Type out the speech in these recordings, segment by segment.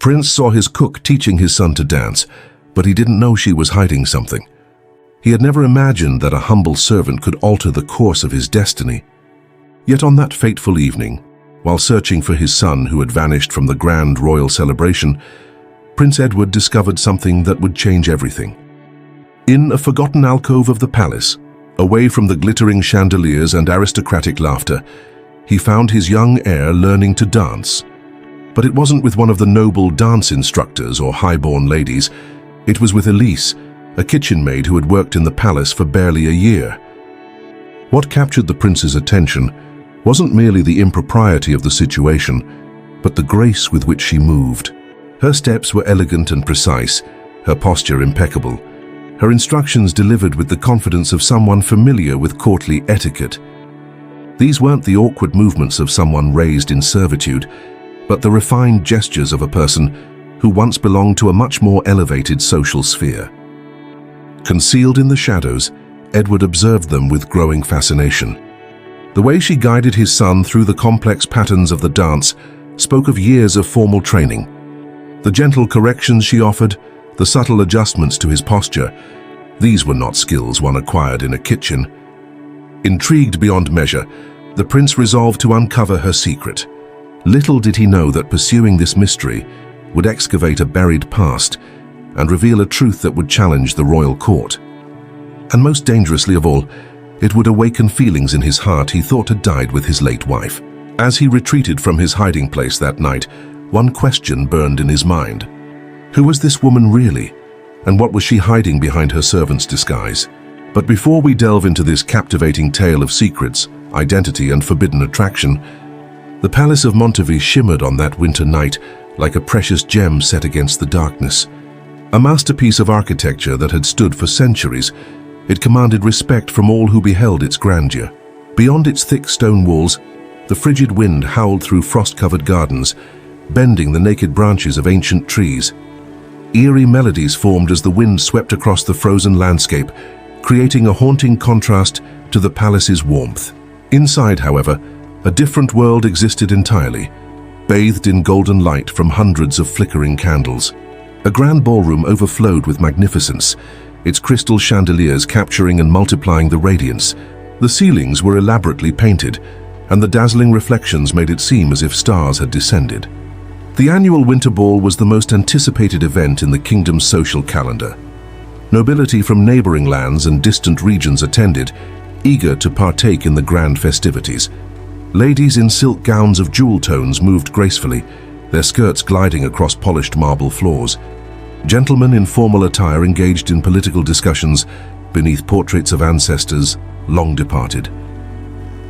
Prince saw his cook teaching his son to dance, but he didn't know she was hiding something. He had never imagined that a humble servant could alter the course of his destiny. Yet on that fateful evening, while searching for his son who had vanished from the grand royal celebration, Prince Edward discovered something that would change everything. In a forgotten alcove of the palace, away from the glittering chandeliers and aristocratic laughter, he found his young heir learning to dance. But it wasn't with one of the noble dance instructors or high-born ladies. It was with Elise, a kitchen maid who had worked in the palace for barely a year. What captured the prince's attention wasn't merely the impropriety of the situation, but the grace with which she moved. Her steps were elegant and precise, her posture impeccable, her instructions delivered with the confidence of someone familiar with courtly etiquette. These weren't the awkward movements of someone raised in servitude, but the refined gestures of a person who once belonged to a much more elevated social sphere. Concealed in the shadows, Edward observed them with growing fascination. The way she guided his son through the complex patterns of the dance spoke of years of formal training. The gentle corrections she offered, the subtle adjustments to his posture, these were not skills one acquired in a kitchen. Intrigued beyond measure, the prince resolved to uncover her secret. Little did he know that pursuing this mystery would excavate a buried past and reveal a truth that would challenge the royal court. And most dangerously of all, it would awaken feelings in his heart he thought had died with his late wife. As he retreated from his hiding place that night, one question burned in his mind. Who was this woman really? And what was she hiding behind her servant's disguise? But before we delve into this captivating tale of secrets, identity, and forbidden attraction, the Palace of Montivy shimmered on that winter night like a precious gem set against the darkness. A masterpiece of architecture that had stood for centuries, it commanded respect from all who beheld its grandeur. Beyond its thick stone walls, the frigid wind howled through frost-covered gardens, bending the naked branches of ancient trees. Eerie melodies formed as the wind swept across the frozen landscape, creating a haunting contrast to the palace's warmth. Inside, however, a different world existed entirely, bathed in golden light from hundreds of flickering candles. A grand ballroom overflowed with magnificence, its crystal chandeliers capturing and multiplying the radiance. The ceilings were elaborately painted, and the dazzling reflections made it seem as if stars had descended. The annual Winter Ball was the most anticipated event in the kingdom's social calendar. Nobility from neighboring lands and distant regions attended, eager to partake in the grand festivities. Ladies in silk gowns of jewel tones moved gracefully, their skirts gliding across polished marble floors. Gentlemen in formal attire engaged in political discussions beneath portraits of ancestors long departed.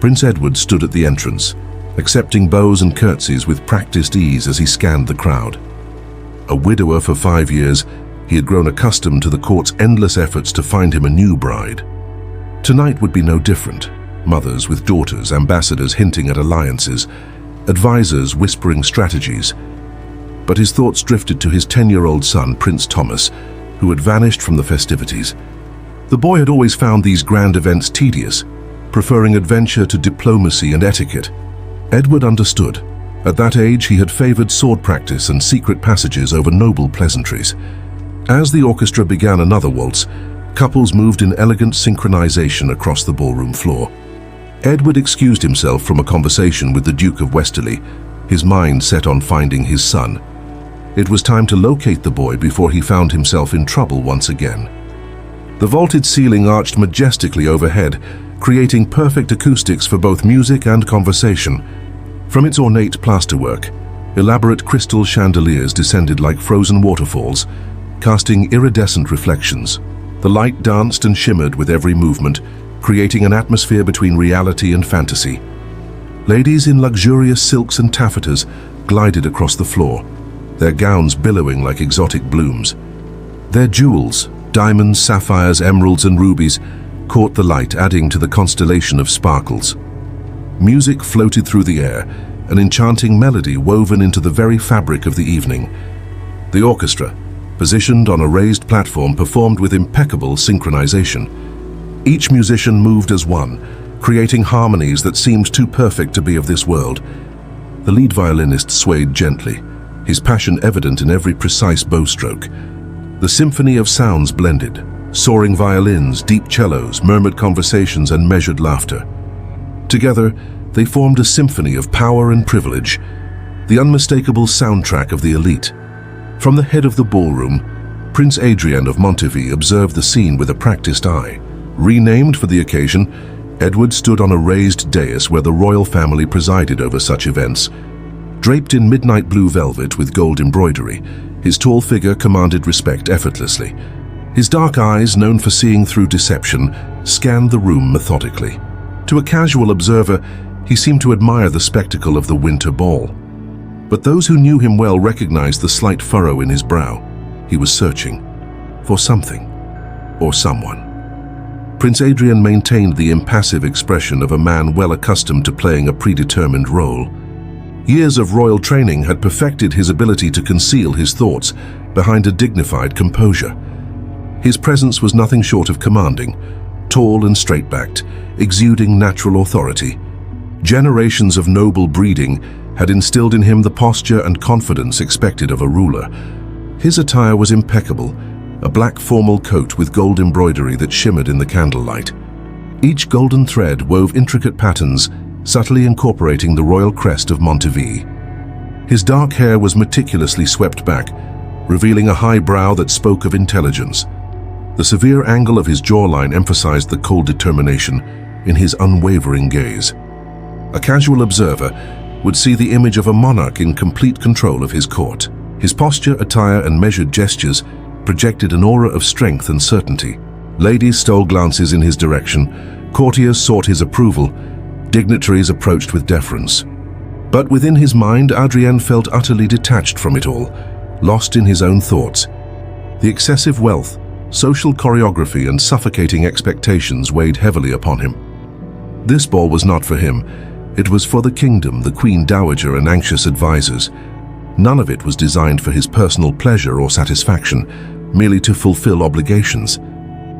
Prince Edward stood at the entrance, accepting bows and curtsies with practiced ease as he scanned the crowd. A widower for 5 years, he had grown accustomed to the court's endless efforts to find him a new bride. Tonight would be no different. Mothers with daughters, ambassadors hinting at alliances, advisors whispering strategies. But his thoughts drifted to his 10-year-old son, Prince Thomas, who had vanished from the festivities. The boy had always found these grand events tedious, preferring adventure to diplomacy and etiquette. Edward understood. At that age, he had favored sword practice and secret passages over noble pleasantries. As the orchestra began another waltz, couples moved in elegant synchronization across the ballroom floor. Edward excused himself from a conversation with the Duke of Westerly, his mind set on finding his son. It was time to locate the boy before he found himself in trouble once again. The vaulted ceiling arched majestically overhead, creating perfect acoustics for both music and conversation. From its ornate plasterwork, elaborate crystal chandeliers descended like frozen waterfalls, casting iridescent reflections. The light danced and shimmered with every movement, creating an atmosphere between reality and fantasy. Ladies in luxurious silks and taffetas glided across the floor, their gowns billowing like exotic blooms. Their jewels, diamonds, sapphires, emeralds, and rubies, caught the light, adding to the constellation of sparkles. Music floated through the air, an enchanting melody woven into the very fabric of the evening. The orchestra, positioned on a raised platform, performed with impeccable synchronization. Each musician moved as one, creating harmonies that seemed too perfect to be of this world. The lead violinist swayed gently, his passion evident in every precise bowstroke. The symphony of sounds blended, soaring violins, deep cellos, murmured conversations, and measured laughter. Together, they formed a symphony of power and privilege, the unmistakable soundtrack of the elite. From the head of the ballroom, Prince Adrian of Montivy observed the scene with a practiced eye. Renamed for the occasion, Edward stood on a raised dais where the royal family presided over such events. Draped in midnight blue velvet with gold embroidery, his tall figure commanded respect effortlessly. His dark eyes, known for seeing through deception, scanned the room methodically. To a casual observer, he seemed to admire the spectacle of the winter ball. But those who knew him well recognized the slight furrow in his brow. He was searching for something or someone. Prince Adrian maintained the impassive expression of a man well accustomed to playing a predetermined role. Years of royal training had perfected his ability to conceal his thoughts behind a dignified composure. His presence was nothing short of commanding, tall and straight-backed, exuding natural authority. Generations of noble breeding had instilled in him the posture and confidence expected of a ruler. His attire was impeccable, a black formal coat with gold embroidery that shimmered in the candlelight. Each golden thread wove intricate patterns, subtly incorporating the royal crest of Montivy. His dark hair was meticulously swept back, revealing a high brow that spoke of intelligence. The severe angle of his jawline emphasized the cold determination in his unwavering gaze. A casual observer would see the image of a monarch in complete control of his court. His posture, attire, and measured gestures projected an aura of strength and certainty. Ladies stole glances in his direction, courtiers sought his approval, dignitaries approached with deference. But within his mind, Adrien felt utterly detached from it all, lost in his own thoughts. The excessive wealth, social choreography, and suffocating expectations weighed heavily upon him. This ball was not for him. It was for the kingdom, the Queen Dowager, and anxious advisors. None of it was designed for his personal pleasure or satisfaction, merely to fulfill obligations.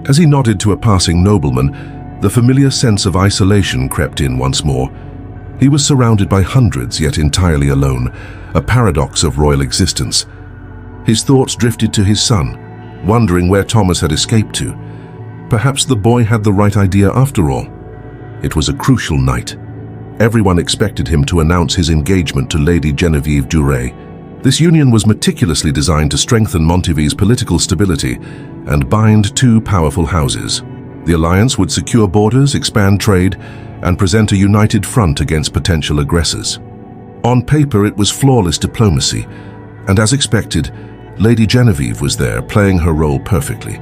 As he nodded to a passing nobleman, the familiar sense of isolation crept in once more. He was surrounded by hundreds, yet entirely alone, a paradox of royal existence. His thoughts drifted to his son, wondering where Thomas had escaped to. Perhaps the boy had the right idea after all. It was a crucial night. Everyone expected him to announce his engagement to Lady Genevieve Duray. This union was meticulously designed to strengthen Montivy's political stability and bind two powerful houses. The alliance would secure borders, expand trade, and present a united front against potential aggressors. On paper, it was flawless diplomacy, and as expected, Lady Genevieve was there, playing her role perfectly.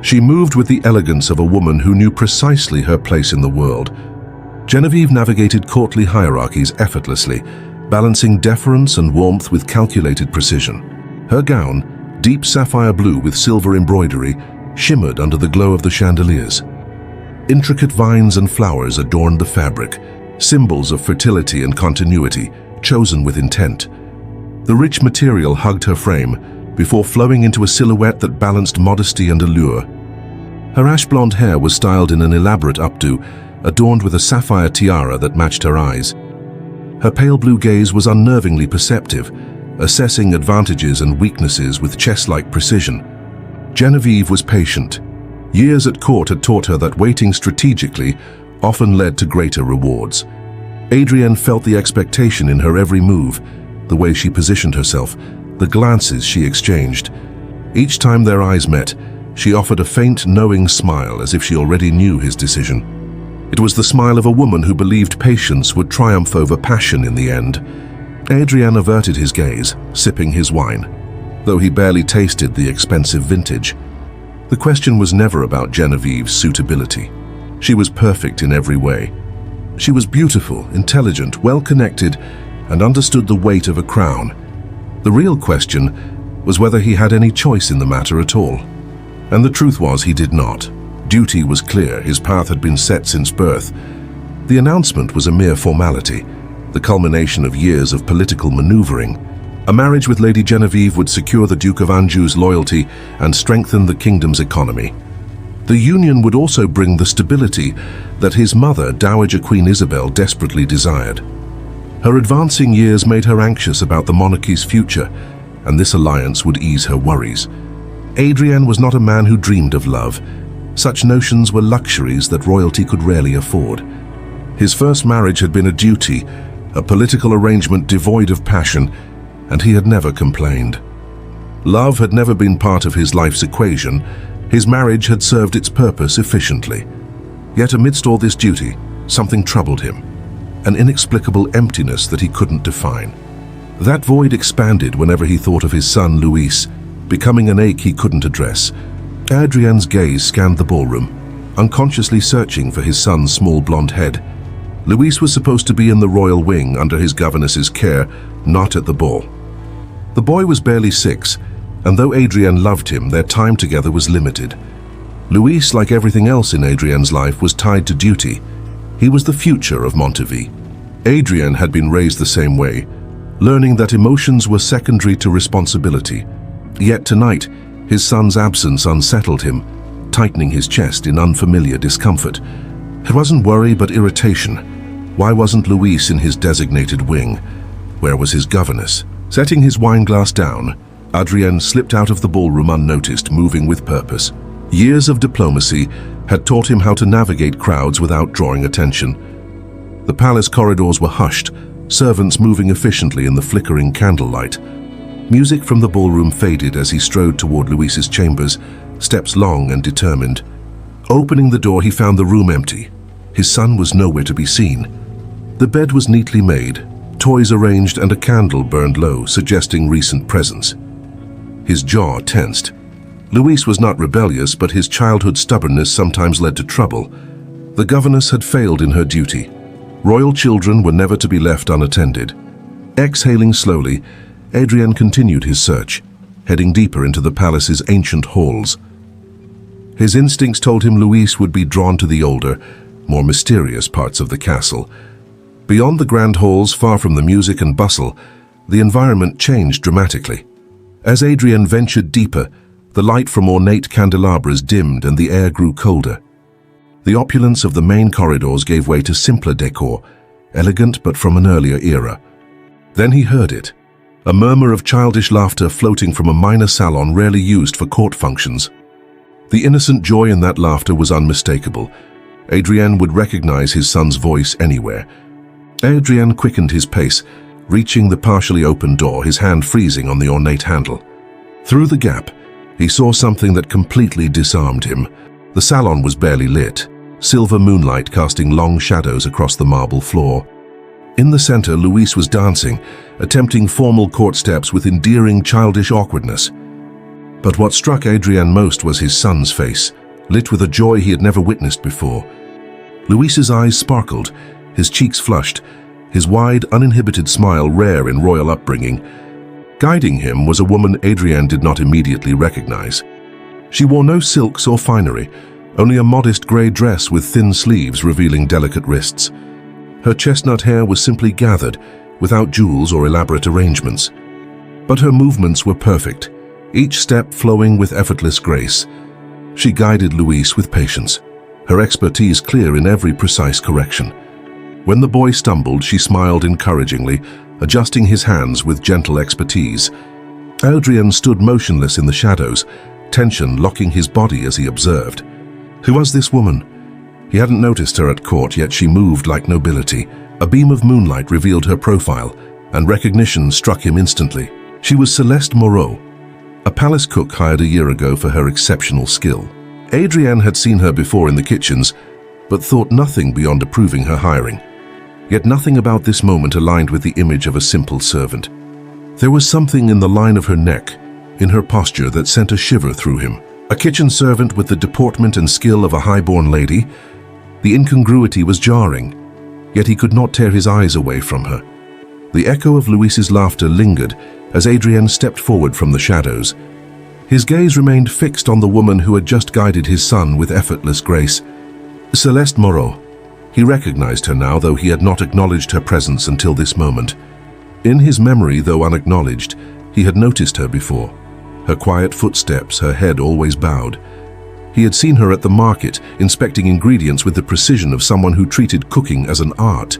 She moved with the elegance of a woman who knew precisely her place in the world. Genevieve navigated courtly hierarchies effortlessly, balancing deference and warmth with calculated precision. Her gown, deep sapphire blue with silver embroidery, shimmered under the glow of the chandeliers. Intricate vines and flowers adorned the fabric, symbols of fertility and continuity, chosen with intent. The rich material hugged her frame before flowing into a silhouette that balanced modesty and allure. Her ash-blonde hair was styled in an elaborate updo, adorned with a sapphire tiara that matched her eyes. Her pale blue gaze was unnervingly perceptive, assessing advantages and weaknesses with chess-like precision. Genevieve was patient. Years at court had taught her that waiting strategically often led to greater rewards. Adrian felt the expectation in her every move, the way she positioned herself, the glances she exchanged. Each time their eyes met, she offered a faint, knowing smile as if she already knew his decision. It was the smile of a woman who believed patience would triumph over passion in the end. Adrian averted his gaze, sipping his wine, though he barely tasted the expensive vintage. The question was never about Genevieve's suitability. She was perfect in every way. She was beautiful, intelligent, well-connected, and understood the weight of a crown. The real question was whether he had any choice in the matter at all. And the truth was he did not. Duty was clear, his path had been set since birth. The announcement was a mere formality, the culmination of years of political maneuvering. A marriage with Lady Genevieve would secure the Duke of Anjou's loyalty and strengthen the kingdom's economy. The union would also bring the stability that his mother, Dowager Queen Isabel, desperately desired. Her advancing years made her anxious about the monarchy's future, and this alliance would ease her worries. Adrian was not a man who dreamed of love. Such notions were luxuries that royalty could rarely afford. His first marriage had been a duty, a political arrangement devoid of passion, and he had never complained. Love had never been part of his life's equation. His marriage had served its purpose efficiently. Yet amidst all this duty, something troubled him, an inexplicable emptiness that he couldn't define. That void expanded whenever he thought of his son Luis, becoming an ache he couldn't address. Adrian's gaze scanned the ballroom, unconsciously searching for his son's small blonde head. Luis was supposed to be in the royal wing under his governess's care, not at the ball. The boy was barely 6, and though Adrian loved him, their time together was limited. Luis, like everything else in Adrian's life, was tied to duty. He was the future of Montevi. Adrian had been raised the same way, learning that emotions were secondary to responsibility. Yet tonight, his son's absence unsettled him, tightening his chest in unfamiliar discomfort. It wasn't worry, but irritation. Why wasn't Luis in his designated wing? Where was his governess? Setting his wineglass down, Adrian slipped out of the ballroom unnoticed, moving with purpose. Years of diplomacy had taught him how to navigate crowds without drawing attention. The palace corridors were hushed, servants moving efficiently in the flickering candlelight. Music from the ballroom faded as he strode toward Luis's chambers, steps long and determined. Opening the door, he found the room empty. His son was nowhere to be seen. The bed was neatly made, toys arranged, and a candle burned low, suggesting recent presence. His jaw tensed. Luis was not rebellious, but his childhood stubbornness sometimes led to trouble. The governess had failed in her duty. Royal children were never to be left unattended. Exhaling slowly, Adrian continued his search, heading deeper into the palace's ancient halls. His instincts told him Luis would be drawn to the older, more mysterious parts of the castle. Beyond the grand halls, far from the music and bustle, the environment changed dramatically. As Adrian ventured deeper, the light from ornate candelabras dimmed and the air grew colder. The opulence of the main corridors gave way to simpler decor, elegant but from an earlier era. Then he heard it, a murmur of childish laughter floating from a minor salon rarely used for court functions. The innocent joy in that laughter was unmistakable. Adrian would recognize his son's voice anywhere. Adrian quickened his pace, reaching the partially open door, his hand freezing on the ornate handle. Through the gap, he saw something that completely disarmed him. The salon was barely lit, silver moonlight casting long shadows across the marble floor. In the center, Luis was dancing, attempting formal court steps with endearing childish awkwardness. But what struck Adrian most was his son's face, lit with a joy he had never witnessed before. Luis's eyes sparkled, his cheeks flushed, his wide, uninhibited smile rare in royal upbringing. Guiding him was a woman Adrian did not immediately recognize. She wore no silks or finery, only a modest gray dress with thin sleeves revealing delicate wrists. Her chestnut hair was simply gathered, without jewels or elaborate arrangements. But her movements were perfect, each step flowing with effortless grace. She guided Luis with patience, her expertise clear in every precise correction. When the boy stumbled, she smiled encouragingly, adjusting his hands with gentle expertise. Adrian stood motionless in the shadows, tension locking his body as he observed. Who was this woman? He hadn't noticed her at court, yet she moved like nobility. A beam of moonlight revealed her profile, and recognition struck him instantly. She was Celeste Moreau, a palace cook hired a year ago for her exceptional skill. Adrian had seen her before in the kitchens, but thought nothing beyond approving her hiring. Yet nothing about this moment aligned with the image of a simple servant. There was something in the line of her neck, in her posture, that sent a shiver through him. A kitchen servant with the deportment and skill of a high-born lady. The incongruity was jarring, yet he could not tear his eyes away from her. The echo of Luis's laughter lingered as Adrian stepped forward from the shadows. His gaze remained fixed on the woman who had just guided his son with effortless grace. Celeste Moreau. He recognized her now, though he had not acknowledged her presence until this moment. In his memory, though unacknowledged, he had noticed her before. Her quiet footsteps, her head always bowed. He had seen her at the market, inspecting ingredients with the precision of someone who treated cooking as an art.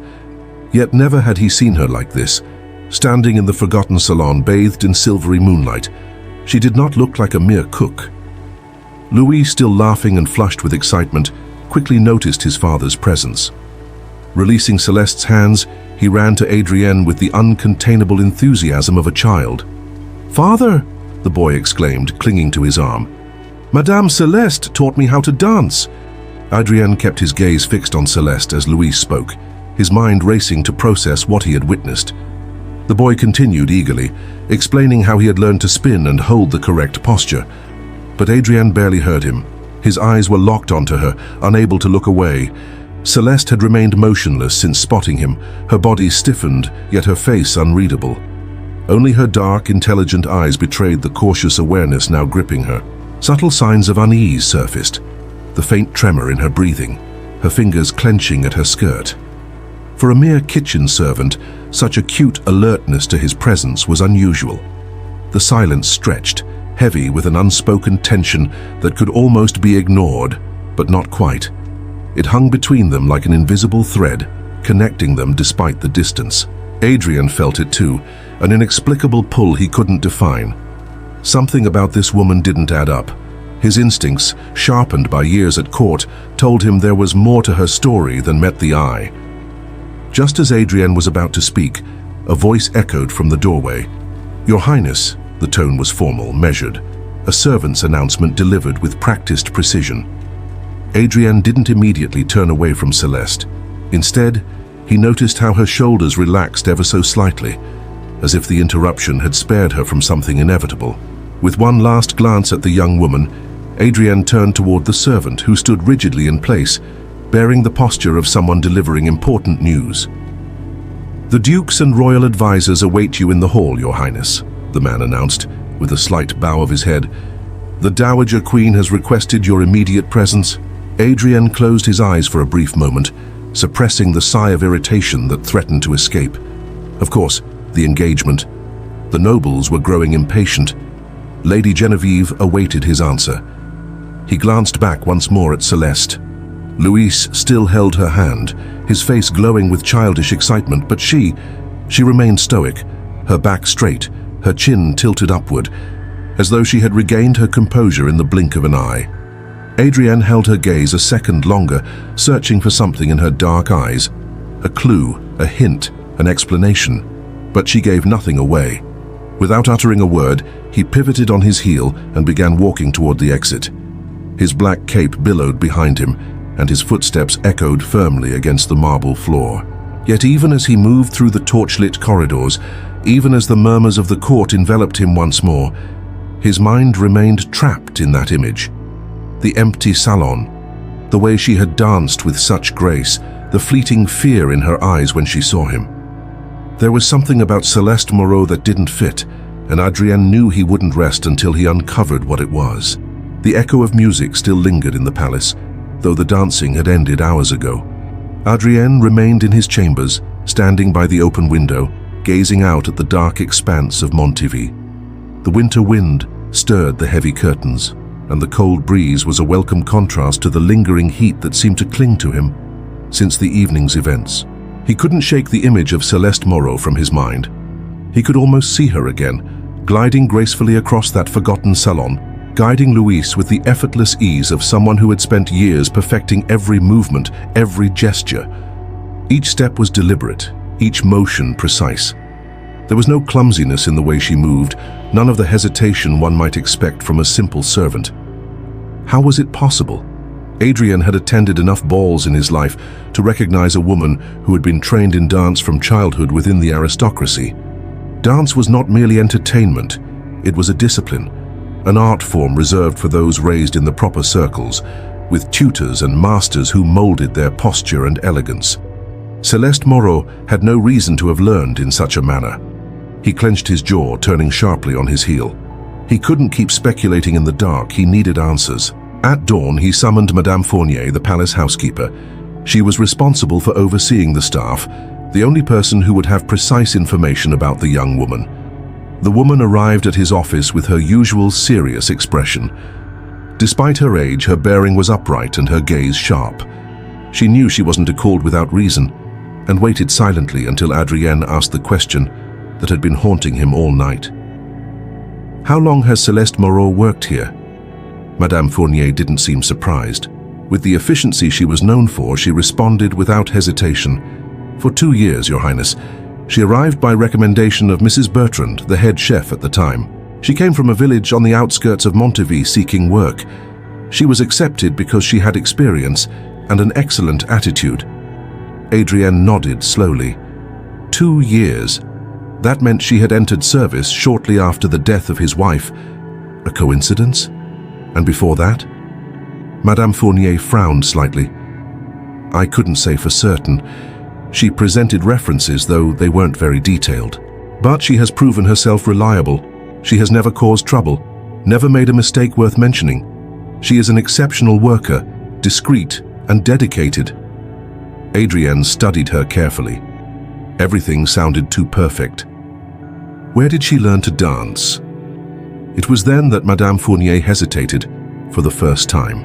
Yet never had he seen her like this, standing in the forgotten salon bathed in silvery moonlight. She did not look like a mere cook. Louis, still laughing and flushed with excitement, quickly noticed his father's presence. Releasing Celeste's hands, he ran to Adrienne with the uncontainable enthusiasm of a child. "Father!" the boy exclaimed, clinging to his arm. "Madame Celeste taught me how to dance." Adrienne kept his gaze fixed on Celeste as Louis spoke, his mind racing to process what he had witnessed. The boy continued eagerly, explaining how he had learned to spin and hold the correct posture. But Adrienne barely heard him. His eyes were locked onto her, unable to look away. Celeste had remained motionless since spotting him, her body stiffened, yet her face unreadable. Only her dark, intelligent eyes betrayed the cautious awareness now gripping her. Subtle signs of unease surfaced, the faint tremor in her breathing, her fingers clenching at her skirt. For a mere kitchen servant, such acute alertness to his presence was unusual. The silence stretched, heavy with an unspoken tension that could almost be ignored, but not quite. It hung between them like an invisible thread, connecting them despite the distance. Adrian felt it too, an inexplicable pull he couldn't define. Something about this woman didn't add up. His instincts, sharpened by years at court, told him there was more to her story than met the eye. Just as Adrian was about to speak, a voice echoed from the doorway. "Your Highness," the tone was formal, measured, a servant's announcement delivered with practiced precision. Adrian didn't immediately turn away from Celeste. Instead, he noticed how her shoulders relaxed ever so slightly, as if the interruption had spared her from something inevitable. With one last glance at the young woman, Adrian turned toward the servant who stood rigidly in place, bearing the posture of someone delivering important news. "The dukes and royal advisors await you in the hall, Your Highness," the man announced, with a slight bow of his head. "The Dowager Queen has requested your immediate presence." Adrian closed his eyes for a brief moment, suppressing the sigh of irritation that threatened to escape. Of course, the engagement. The nobles were growing impatient. Lady Genevieve awaited his answer. He glanced back once more at Celeste. Louis still held her hand, his face glowing with childish excitement, but she remained stoic, her back straight, her chin tilted upward, as though she had regained her composure in the blink of an eye. Adrienne held her gaze a second longer, searching for something in her dark eyes, a clue, a hint, an explanation, but she gave nothing away. Without uttering a word, he pivoted on his heel and began walking toward the exit. His black cape billowed behind him, and his footsteps echoed firmly against the marble floor. Yet even as he moved through the torchlit corridors, even as the murmurs of the court enveloped him once more, his mind remained trapped in that image. The empty salon, the way she had danced with such grace, the fleeting fear in her eyes when she saw him. There was something about Celeste Moreau that didn't fit, and Adrienne knew he wouldn't rest until he uncovered what it was. The echo of music still lingered in the palace, though the dancing had ended hours ago. Adrienne remained in his chambers, standing by the open window, gazing out at the dark expanse of Montivy. The winter wind stirred the heavy curtains, and the cold breeze was a welcome contrast to the lingering heat that seemed to cling to him since the evening's events. He couldn't shake the image of Celeste Moreau from his mind. He could almost see her again, gliding gracefully across that forgotten salon, guiding Louis with the effortless ease of someone who had spent years perfecting every movement, every gesture. Each step was deliberate, each motion precise. There was no clumsiness in the way she moved, none of the hesitation one might expect from a simple servant. How was it possible? Adrian had attended enough balls in his life to recognize a woman who had been trained in dance from childhood within the aristocracy. Dance was not merely entertainment, it was a discipline, an art form reserved for those raised in the proper circles, with tutors and masters who molded their posture and elegance. Celeste Moreau had no reason to have learned in such a manner. He clenched his jaw, turning sharply on his heel. He couldn't keep speculating in the dark, he needed answers. At dawn, he summoned Madame Fournier, the palace housekeeper. She was responsible for overseeing the staff, the only person who would have precise information about the young woman. The woman arrived at his office with her usual serious expression. Despite her age, her bearing was upright and her gaze sharp. She knew she wasn't called without reason. and waited silently until Adrienne asked the question that had been haunting him all night. "How long has Celeste Moreau worked here?" Madame Fournier didn't seem surprised. With the efficiency she was known for, she responded without hesitation. "For 2 years, Your Highness. She arrived by recommendation of Mrs. Bertrand, the head chef at the time. She came from a village on the outskirts of Montéville seeking work. She was accepted because she had experience and an excellent attitude." Adrienne nodded slowly. 2 years. That meant she had entered service shortly after the death of his wife. A coincidence? And before that? Madame Fournier frowned slightly. "I couldn't say for certain. She presented references, though they weren't very detailed. But she has proven herself reliable. She has never caused trouble, never made a mistake worth mentioning. She is an exceptional worker, discreet and dedicated." Adrienne studied her carefully. Everything sounded too perfect. Where did she learn to dance? It was then that Madame Fournier hesitated for the first time.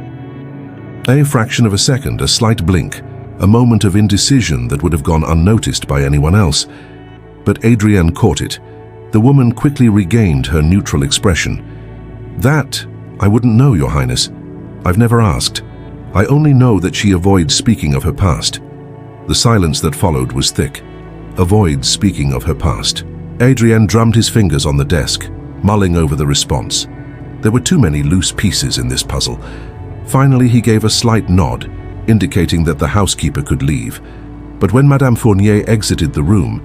A fraction of a second, a slight blink, a moment of indecision that would have gone unnoticed by anyone else. But Adrienne caught it. The woman quickly regained her neutral expression. "That, I wouldn't know, Your Highness. I've never asked. I only know that she avoids speaking of her past." The silence that followed was thick. Avoids speaking of her past. Adrienne drummed his fingers on the desk, mulling over the response. There were too many loose pieces in this puzzle. Finally, he gave a slight nod, indicating that the housekeeper could leave. But when Madame Fournier exited the room,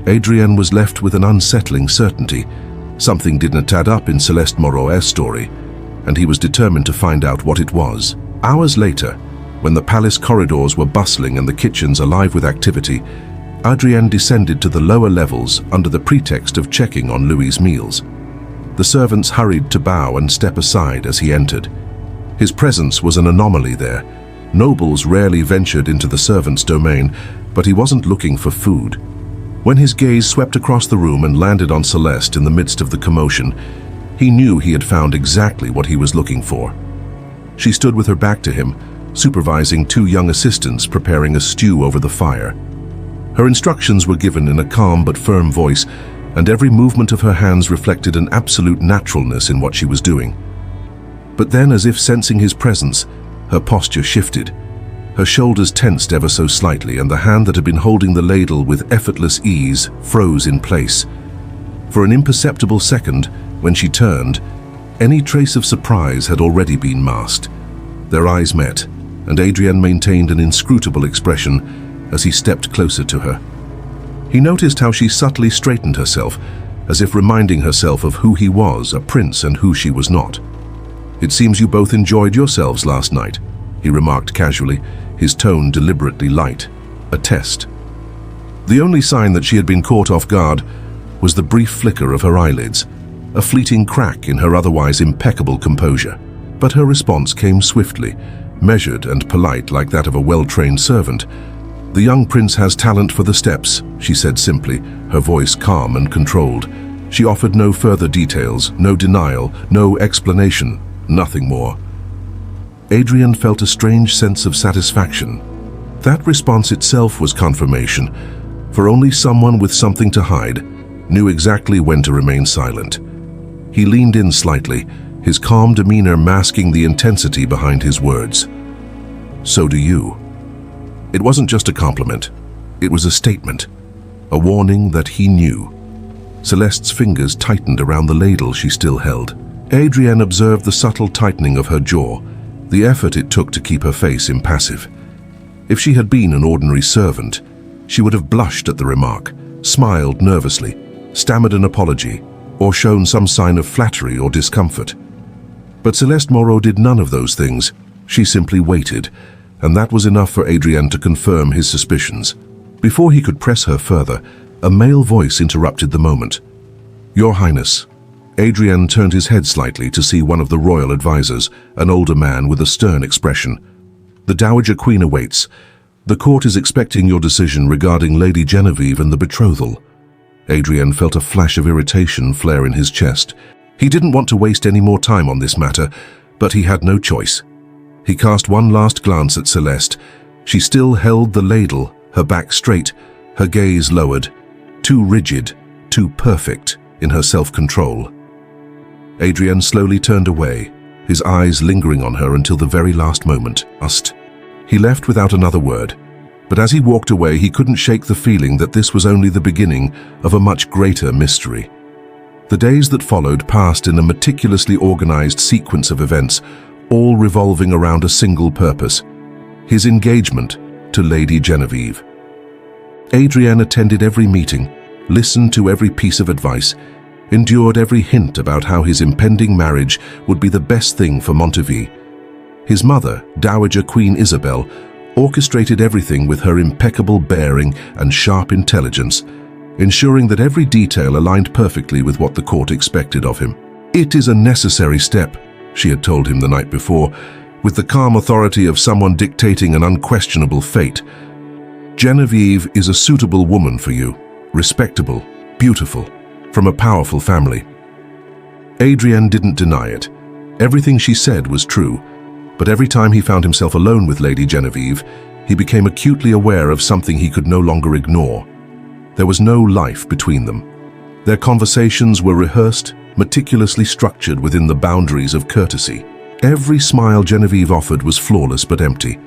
Adrienne was left with an unsettling certainty. Something didn't add up in Celeste Moreau's story, and he was determined to find out what it was. Hours later, when the palace corridors were bustling and the kitchens alive with activity, Adrienne descended to the lower levels under the pretext of checking on Louis's meals. The servants hurried to bow and step aside as he entered. His presence was an anomaly there. Nobles rarely ventured into the servants' domain, but he wasn't looking for food. When his gaze swept across the room and landed on Celeste in the midst of the commotion, he knew he had found exactly what he was looking for. She stood with her back to him, supervising 2 young assistants preparing a stew over the fire. Her instructions were given in a calm but firm voice, and every movement of her hands reflected an absolute naturalness in what she was doing. But then, as if sensing his presence, her posture shifted. Her shoulders tensed ever so slightly, and the hand that had been holding the ladle with effortless ease froze in place. For an imperceptible second, when she turned, any trace of surprise had already been masked. Their eyes met, and Adrienne maintained an inscrutable expression as he stepped closer to her. He noticed how she subtly straightened herself, as if reminding herself of who he was, a prince, and who she was not. "It seems you both enjoyed yourselves last night," he remarked casually, his tone deliberately light. A test. The only sign that she had been caught off guard was the brief flicker of her eyelids, a fleeting crack in her otherwise impeccable composure. But her response came swiftly, measured and polite like that of a well-trained servant. "The young prince has talent for the steps," she said simply, her voice calm and controlled. She offered no further details, no denial, no explanation, nothing more. Adrienne felt a strange sense of satisfaction. That response itself was confirmation, for only someone with something to hide knew exactly when to remain silent. He leaned in slightly, his calm demeanor masking the intensity behind his words. "So do you." It wasn't just a compliment. It was a statement, a warning that he knew. Celeste's fingers tightened around the ladle she still held. Adrienne observed the subtle tightening of her jaw, the effort it took to keep her face impassive. If she had been an ordinary servant, she would have blushed at the remark, smiled nervously, stammered an apology, or shown some sign of flattery or discomfort. But Celeste Moreau did none of those things. She simply waited, and that was enough for Adrienne to confirm his suspicions. Before he could press her further, a male voice interrupted the moment. "Your Highness." Adrienne turned his head slightly to see one of the royal advisors, an older man with a stern expression. "The Dowager Queen awaits. The court is expecting your decision regarding Lady Genevieve and the betrothal." Adrienne felt a flash of irritation flare in his chest. He didn't want to waste any more time on this matter, but he had no choice. He cast one last glance at Celeste. She still held the ladle, her back straight, her gaze lowered, too rigid, too perfect in her self-control. Adrian slowly turned away, his eyes lingering on her until the very last moment. He left without another word, but as he walked away, he couldn't shake the feeling that this was only the beginning of a much greater mystery. The days that followed passed in a meticulously organized sequence of events, all revolving around a single purpose: his engagement to Lady Genevieve. Adrian attended every meeting, listened to every piece of advice, endured every hint about how his impending marriage would be the best thing for Montague. His mother, Dowager Queen Isabel, orchestrated everything with her impeccable bearing and sharp intelligence, ensuring that every detail aligned perfectly with what the court expected of him. "It is a necessary step," she had told him the night before, with the calm authority of someone dictating an unquestionable fate. "Genevieve is a suitable woman for you, respectable, beautiful, from a powerful family." Adrian didn't deny it. Everything she said was true, but every time he found himself alone with Lady Genevieve, he became acutely aware of something he could no longer ignore. There was no life between them. Their conversations were rehearsed, meticulously structured within the boundaries of courtesy. Every smile Genevieve offered was flawless but empty.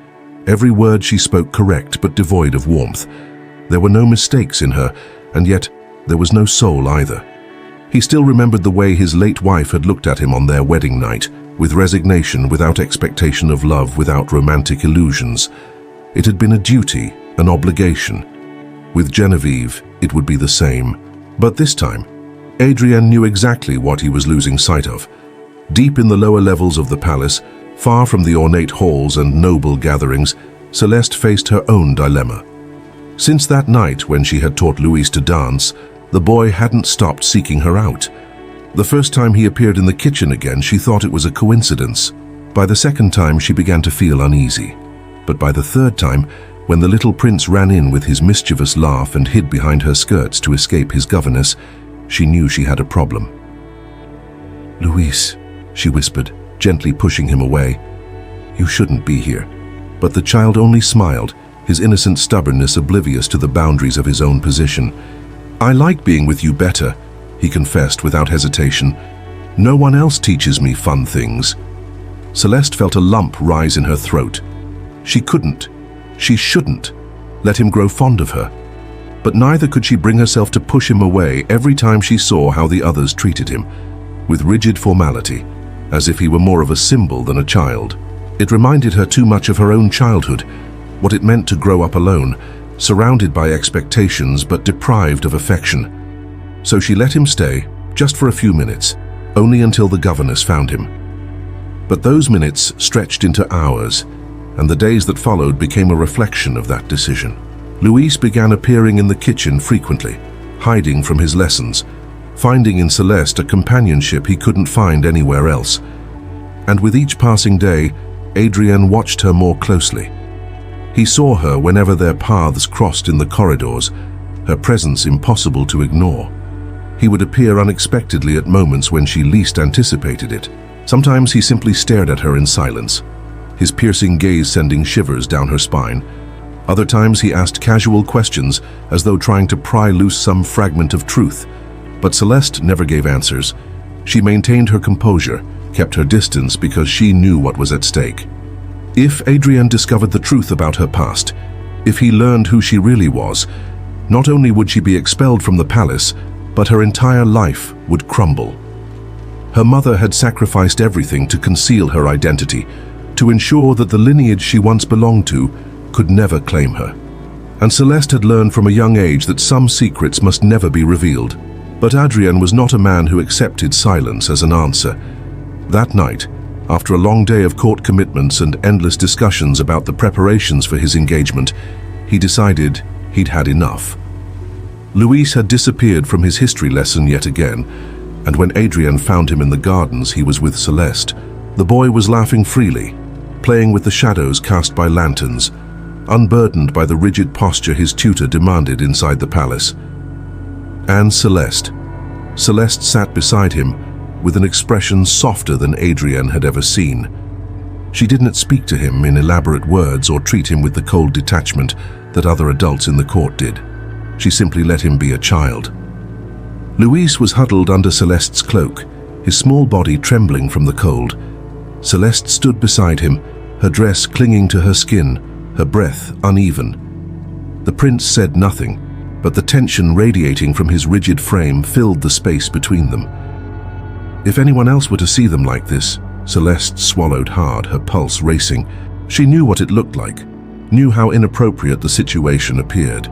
Every word she spoke correct but devoid of warmth. There were no mistakes in her, and yet there was no soul either. He still remembered the way his late wife had looked at him on their wedding night, with resignation, without expectation of love, without romantic illusions. It had been a duty, an obligation. With Genevieve, it would be the same. But this time, Adrian knew exactly what he was losing sight of. Deep in the lower levels of the palace, far from the ornate halls and noble gatherings, Celeste faced her own dilemma. Since that night when she had taught Louis to dance, the boy hadn't stopped seeking her out. The first time he appeared in the kitchen again, she thought it was a coincidence. By the second time, she began to feel uneasy. But by the third time, when the little prince ran in with his mischievous laugh and hid behind her skirts to escape his governess, she knew she had a problem. "Louis," she whispered, gently pushing him away. "You shouldn't be here." But the child only smiled, his innocent stubbornness oblivious to the boundaries of his own position. "I like being with you better," he confessed without hesitation. "No one else teaches me fun things." Celeste felt a lump rise in her throat. She shouldn't let him grow fond of her. But neither could she bring herself to push him away every time she saw how the others treated him, with rigid formality, as if he were more of a symbol than a child. It reminded her too much of her own childhood, what it meant to grow up alone, surrounded by expectations but deprived of affection. So she let him stay, just for a few minutes, only until the governess found him. But those minutes stretched into hours, and the days that followed became a reflection of that decision. Louis began appearing in the kitchen frequently, hiding from his lessons, finding in Celeste a companionship he couldn't find anywhere else. And with each passing day, Adrian watched her more closely. He saw her whenever their paths crossed in the corridors, her presence impossible to ignore. He would appear unexpectedly at moments when she least anticipated it. Sometimes he simply stared at her in silence, his piercing gaze sending shivers down her spine. Other times he asked casual questions, as though trying to pry loose some fragment of truth. But Celeste never gave answers. She maintained her composure, kept her distance because she knew what was at stake. If Adrian discovered the truth about her past, if he learned who she really was, not only would she be expelled from the palace, but her entire life would crumble. Her mother had sacrificed everything to conceal her identity, to ensure that the lineage she once belonged to could never claim her. And Celeste had learned from a young age that some secrets must never be revealed. But Adrian was not a man who accepted silence as an answer. That night, after a long day of court commitments and endless discussions about the preparations for his engagement, he decided he'd had enough. Louis had disappeared from his history lesson yet again, and when Adrian found him in the gardens, he was with Celeste. The boy was laughing freely, playing with the shadows cast by lanterns, unburdened by the rigid posture his tutor demanded inside the palace. And Celeste sat beside him with an expression softer than Adrian had ever seen. She didn't speak to him in elaborate words or treat him with the cold detachment that other adults in the court did. She simply let him be a child. Luis was huddled under Celeste's cloak, his small body trembling from the cold. Celeste stood beside him, her dress clinging to her skin, her breath uneven. The prince said nothing, but the tension radiating from his rigid frame filled the space between them. If anyone else were to see them like this, Celeste swallowed hard, her pulse racing. She knew what it looked like, knew how inappropriate the situation appeared.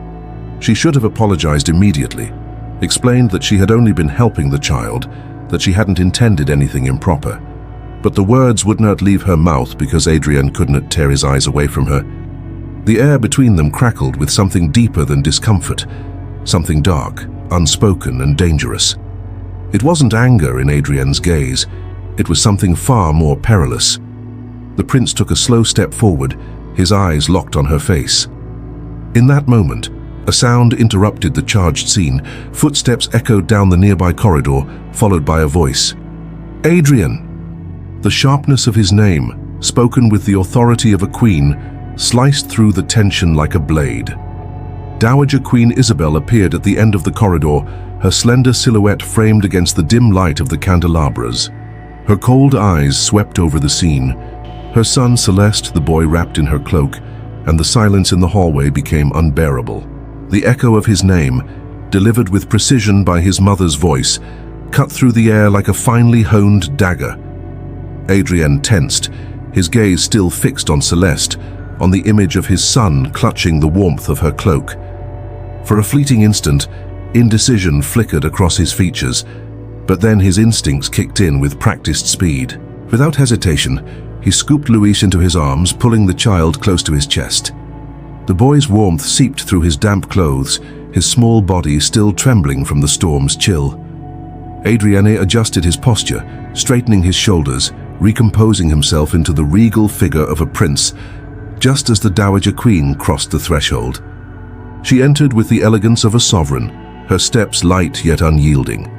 She should have apologized immediately, explained that she had only been helping the child, that she hadn't intended anything improper. But the words would not leave her mouth because Adrian couldn't tear his eyes away from her. The air between them crackled with something deeper than discomfort, something dark, unspoken and dangerous. It wasn't anger in Adrian's gaze, it was something far more perilous. The prince took a slow step forward, his eyes locked on her face. In that moment, a sound interrupted the charged scene. Footsteps echoed down the nearby corridor, followed by a voice. "Adrian!" The sharpness of his name, spoken with the authority of a queen, sliced through the tension like a blade. Dowager Queen Isabel appeared at the end of the corridor, her slender silhouette framed against the dim light of the candelabras. Her cold eyes swept over the scene. Her son Celeste, the boy wrapped in her cloak, and the silence in the hallway became unbearable. The echo of his name, delivered with precision by his mother's voice, cut through the air like a finely honed dagger. Adrian tensed, his gaze still fixed on Celeste, on the image of his son clutching the warmth of her cloak. For a fleeting instant, indecision flickered across his features, but then his instincts kicked in with practiced speed. Without hesitation, he scooped Luis into his arms, pulling the child close to his chest. The boy's warmth seeped through his damp clothes, his small body still trembling from the storm's chill. Adrian adjusted his posture, straightening his shoulders, recomposing himself into the regal figure of a prince, just as the Dowager Queen crossed the threshold. She entered with the elegance of a sovereign, her steps light yet unyielding.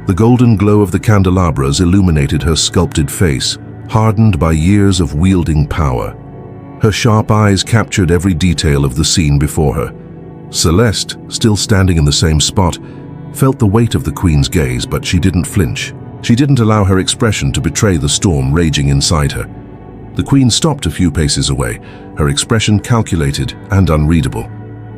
The golden glow of the candelabras illuminated her sculpted face, hardened by years of wielding power. Her sharp eyes captured every detail of the scene before her. Celeste, still standing in the same spot, felt the weight of the Queen's gaze, but she didn't flinch. She didn't allow her expression to betray the storm raging inside her. The Queen stopped a few paces away, her expression calculated and unreadable.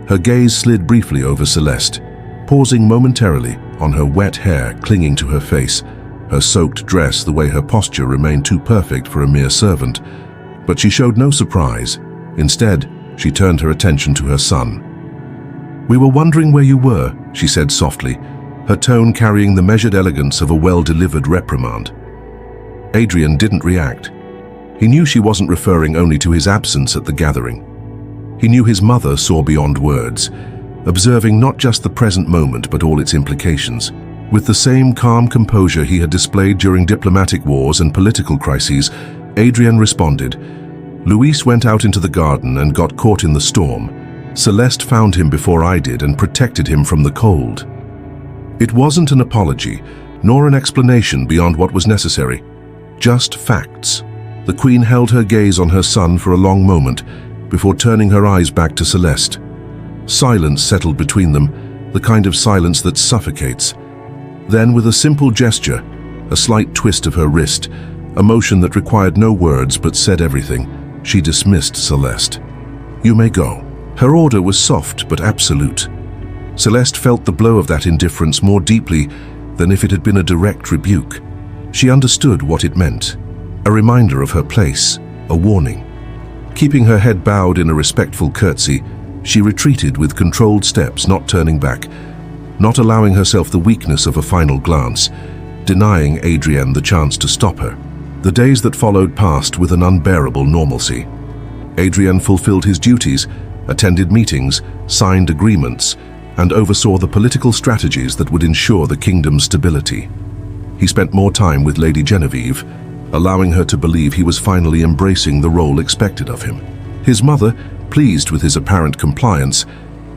Her gaze slid briefly over Celeste, pausing momentarily on her wet hair clinging to her face, her soaked dress the way her posture remained too perfect for a mere servant. But she showed no surprise. Instead, she turned her attention to her son. "We were wondering where you were," she said softly, her tone carrying the measured elegance of a well-delivered reprimand. Adrian didn't react. He knew she wasn't referring only to his absence at the gathering. He knew his mother saw beyond words, observing not just the present moment but all its implications. With the same calm composure he had displayed during diplomatic wars and political crises, Adrian responded. "Luis went out into the garden and got caught in the storm. Celeste found him before I did and protected him from the cold." It wasn't an apology, nor an explanation beyond what was necessary. Just facts. The Queen held her gaze on her son for a long moment before turning her eyes back to Celeste. Silence settled between them, the kind of silence that suffocates. Then, with a simple gesture, a slight twist of her wrist, a motion that required no words but said everything, she dismissed Celeste. "You may go." Her order was soft but absolute. Celeste felt the blow of that indifference more deeply than if it had been a direct rebuke. She understood what it meant, a reminder of her place, a warning. Keeping her head bowed in a respectful curtsy, she retreated with controlled steps, not turning back, not allowing herself the weakness of a final glance, denying Adrian the chance to stop her. The days that followed passed with an unbearable normalcy. Adrian fulfilled his duties, attended meetings, signed agreements, and oversaw the political strategies that would ensure the kingdom's stability. He spent more time with Lady Genevieve, allowing her to believe he was finally embracing the role expected of him. His mother, pleased with his apparent compliance,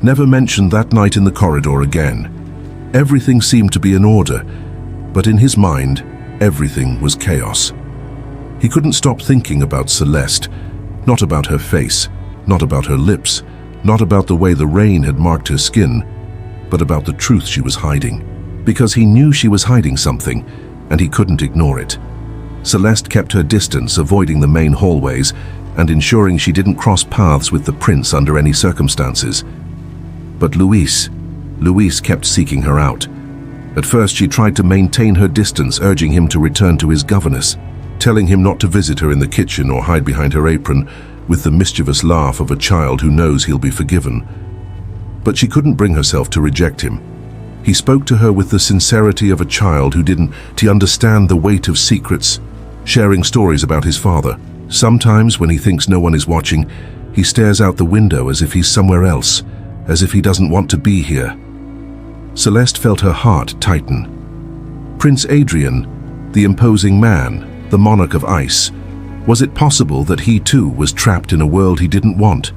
never mentioned that night in the corridor again. Everything seemed to be in order, but in his mind, everything was chaos. He couldn't stop thinking about Celeste, not about her face, not about her lips, not about the way the rain had marked her skin, but about the truth she was hiding. Because he knew she was hiding something, and he couldn't ignore it. Celeste kept her distance, avoiding the main hallways and ensuring she didn't cross paths with the prince under any circumstances. But Louise kept seeking her out. At first she tried to maintain her distance, urging him to return to his governess, telling him not to visit her in the kitchen or hide behind her apron, with the mischievous laugh of a child who knows he'll be forgiven. But she couldn't bring herself to reject him. He spoke to her with the sincerity of a child who didn't understand the weight of secrets, sharing stories about his father. Sometimes, when he thinks no one is watching, he stares out the window as if he's somewhere else, as if he doesn't want to be here. Celeste felt her heart tighten. Prince Adrian, the imposing man, the monarch of ice, was it possible that he too was trapped in a world he didn't want?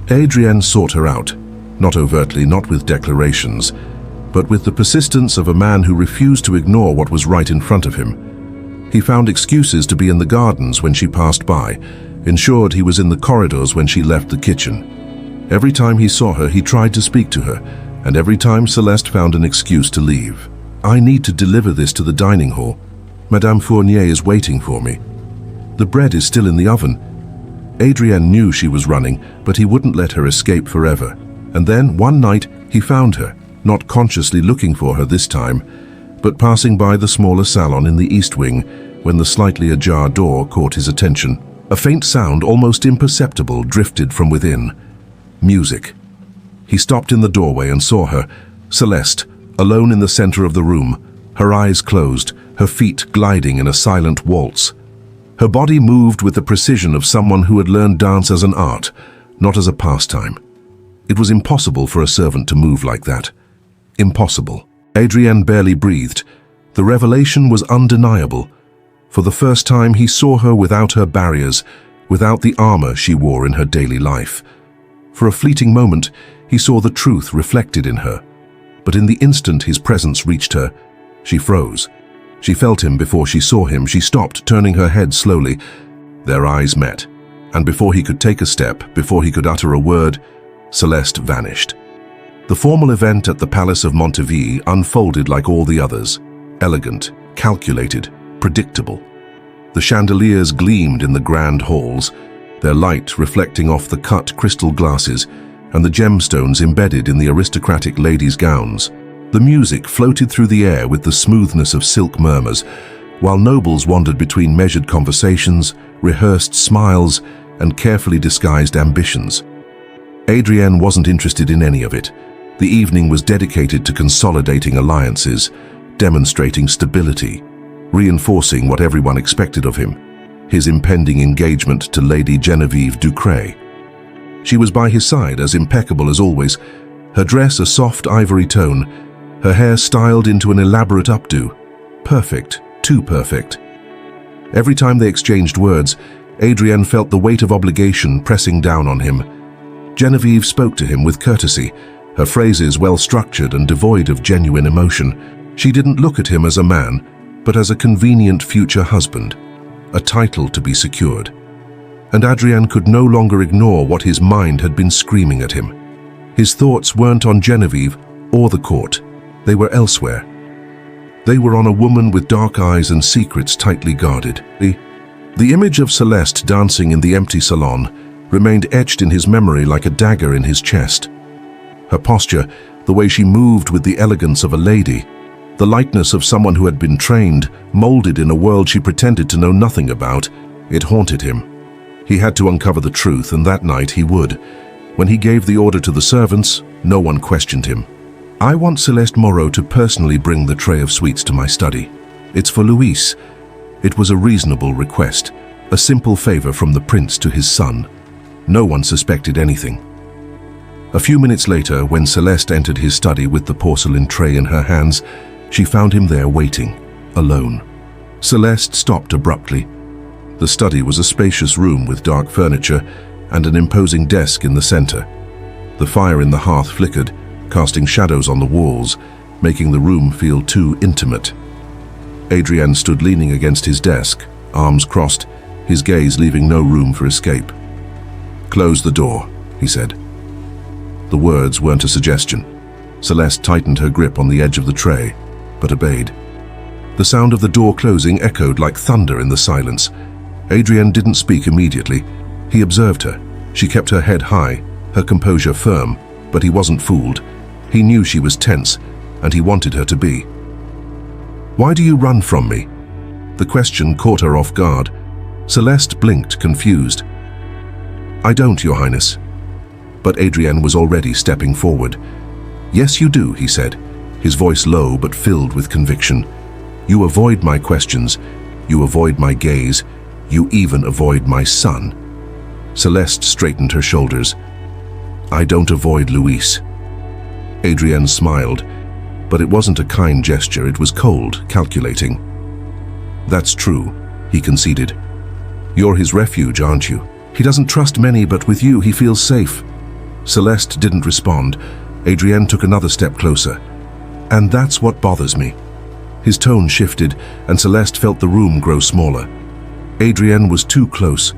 Adrian sought her out, not overtly, not with declarations, but with the persistence of a man who refused to ignore what was right in front of him. He found excuses to be in the gardens when she passed by, ensured he was in the corridors when she left the kitchen. Every time he saw her, he tried to speak to her, and every time Celeste found an excuse to leave. "I need to deliver this to the dining hall. Madame Fournier is waiting for me. The bread is still in the oven." Adrienne knew she was running, but he wouldn't let her escape forever. And then, one night, he found her, not consciously looking for her this time, but passing by the smaller salon in the east wing when the slightly ajar door caught his attention. A faint sound, almost imperceptible, drifted from within. Music. He stopped in the doorway and saw her, Celeste, alone in the center of the room, her eyes closed, her feet gliding in a silent waltz. Her body moved with the precision of someone who had learned dance as an art, not as a pastime. It was impossible for a servant to move like that. Impossible. Adrienne barely breathed. The revelation was undeniable. For the first time, he saw her without her barriers, without the armor she wore in her daily life. For a fleeting moment, he saw the truth reflected in her. But in the instant his presence reached her, she froze. She felt him before she saw him. She stopped, turning her head slowly. Their eyes met. And before he could take a step, before he could utter a word, Celeste vanished. The formal event at the Palace of Montivy unfolded like all the others. Elegant, calculated, predictable. The chandeliers gleamed in the grand halls, their light reflecting off the cut crystal glasses and the gemstones embedded in the aristocratic ladies' gowns. The music floated through the air with the smoothness of silk murmurs, while nobles wandered between measured conversations, rehearsed smiles, and carefully disguised ambitions. Adrienne wasn't interested in any of it. The evening was dedicated to consolidating alliances, demonstrating stability, reinforcing what everyone expected of him, his impending engagement to Lady Genevieve Ducray. She was by his side, as impeccable as always, her dress a soft ivory tone, her hair styled into an elaborate updo. Perfect, too perfect. Every time they exchanged words, Adrienne felt the weight of obligation pressing down on him. Genevieve spoke to him with courtesy, her phrases well-structured and devoid of genuine emotion. She didn't look at him as a man, but as a convenient future husband, a title to be secured. And Adrienne could no longer ignore what his mind had been screaming at him. His thoughts weren't on Genevieve or the court. They were elsewhere. They were on a woman with dark eyes and secrets tightly guarded. The image of Celeste dancing in the empty salon remained etched in his memory like a dagger in his chest. Her posture, the way she moved with the elegance of a lady, the lightness of someone who had been trained, molded in a world she pretended to know nothing about, it haunted him. He had to uncover the truth, and that night he would. When he gave the order to the servants, no one questioned him. "I want Celeste Moreau to personally bring the tray of sweets to my study. It's for Louise." It was a reasonable request, a simple favor from the prince to his son. No one suspected anything. A few minutes later, when Celeste entered his study with the porcelain tray in her hands, she found him there waiting, alone. Celeste stopped abruptly. The study was a spacious room with dark furniture and an imposing desk in the center. The fire in the hearth flickered, casting shadows on the walls, making the room feel too intimate. Adrian stood leaning against his desk, arms crossed, his gaze leaving no room for escape. "Close the door," he said. The words weren't a suggestion. Celeste tightened her grip on the edge of the tray, but obeyed. The sound of the door closing echoed like thunder in the silence. Adrienne didn't speak immediately. He observed her. She kept her head high, her composure firm, but he wasn't fooled. He knew she was tense, and he wanted her to be. "Why do you run from me?" The question caught her off guard. Celeste blinked, confused. "I don't, Your Highness." But Adrienne was already stepping forward. "Yes, you do," he said, his voice low but filled with conviction. "You avoid my questions, you avoid my gaze, you even avoid my son." Celeste straightened her shoulders. "I don't avoid Luis." Adrienne smiled, but it wasn't a kind gesture, it was cold, calculating. "That's true," he conceded. "You're his refuge, aren't you? He doesn't trust many, but with you he feels safe." Celeste didn't respond. Adrienne took another step closer. "And that's what bothers me." His tone shifted, and Celeste felt the room grow smaller. Adrienne was too close.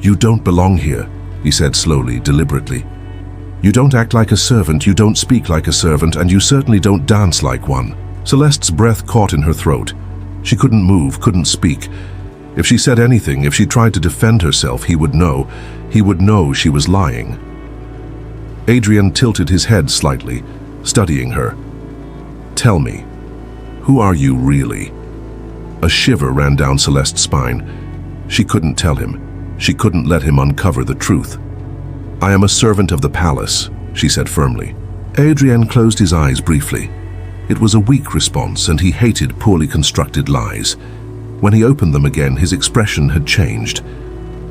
"You don't belong here," he said slowly, deliberately. "You don't act like a servant, you don't speak like a servant, and you certainly don't dance like one." Celeste's breath caught in her throat. She couldn't move, couldn't speak. If she said anything, if she tried to defend herself, he would know. He would know she was lying. Adrienne tilted his head slightly, studying her. "Tell me, who are you really?" A shiver ran down Celeste's spine. She couldn't tell him. She couldn't let him uncover the truth. "I am a servant of the palace," she said firmly. Adrienne closed his eyes briefly. It was a weak response, and he hated poorly constructed lies. When he opened them again, his expression had changed.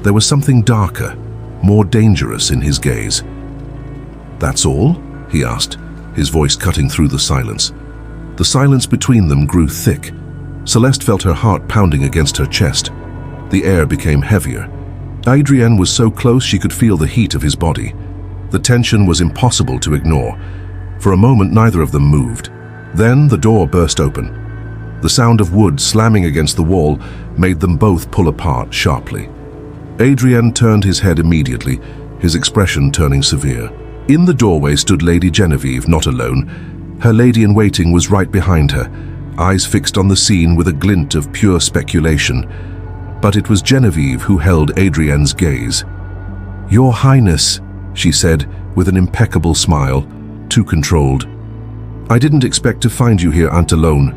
There was something darker, more dangerous in his gaze. "That's all?" he asked, his voice cutting through the silence. The silence between them grew thick. Celeste felt her heart pounding against her chest. The air became heavier. Adrienne was so close she could feel the heat of his body. The tension was impossible to ignore. For a moment, neither of them moved. Then the door burst open. The sound of wood slamming against the wall made them both pull apart sharply. Adrienne turned his head immediately, his expression turning severe. In the doorway stood Lady Genevieve, not alone. Her lady-in-waiting was right behind her, eyes fixed on the scene with a glint of pure speculation. But it was Genevieve who held Adrienne's gaze. "Your Highness," she said with an impeccable smile, too controlled. "I didn't expect to find you here, Aunt alone."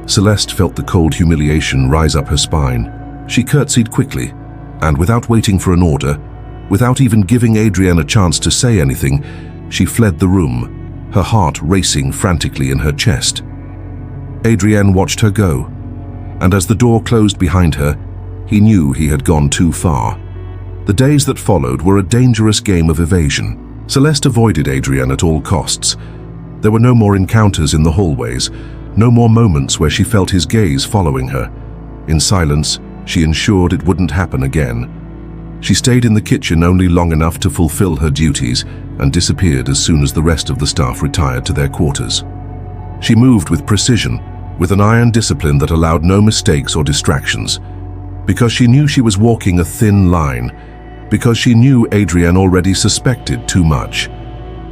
Celeste felt the cold humiliation rise up her spine. She curtsied quickly, and without waiting for an order, without even giving Adrienne a chance to say anything, she fled the room, her heart racing frantically in her chest. Adrienne watched her go, and as the door closed behind her, he knew he had gone too far. The days that followed were a dangerous game of evasion. Celeste avoided Adrienne at all costs. There were no more encounters in the hallways, no more moments where she felt his gaze following her. In silence, she ensured it wouldn't happen again. She stayed in the kitchen only long enough to fulfill her duties and disappeared as soon as the rest of the staff retired to their quarters. She moved with precision, with an iron discipline that allowed no mistakes or distractions. Because she knew she was walking a thin line, because she knew Adrienne already suspected too much.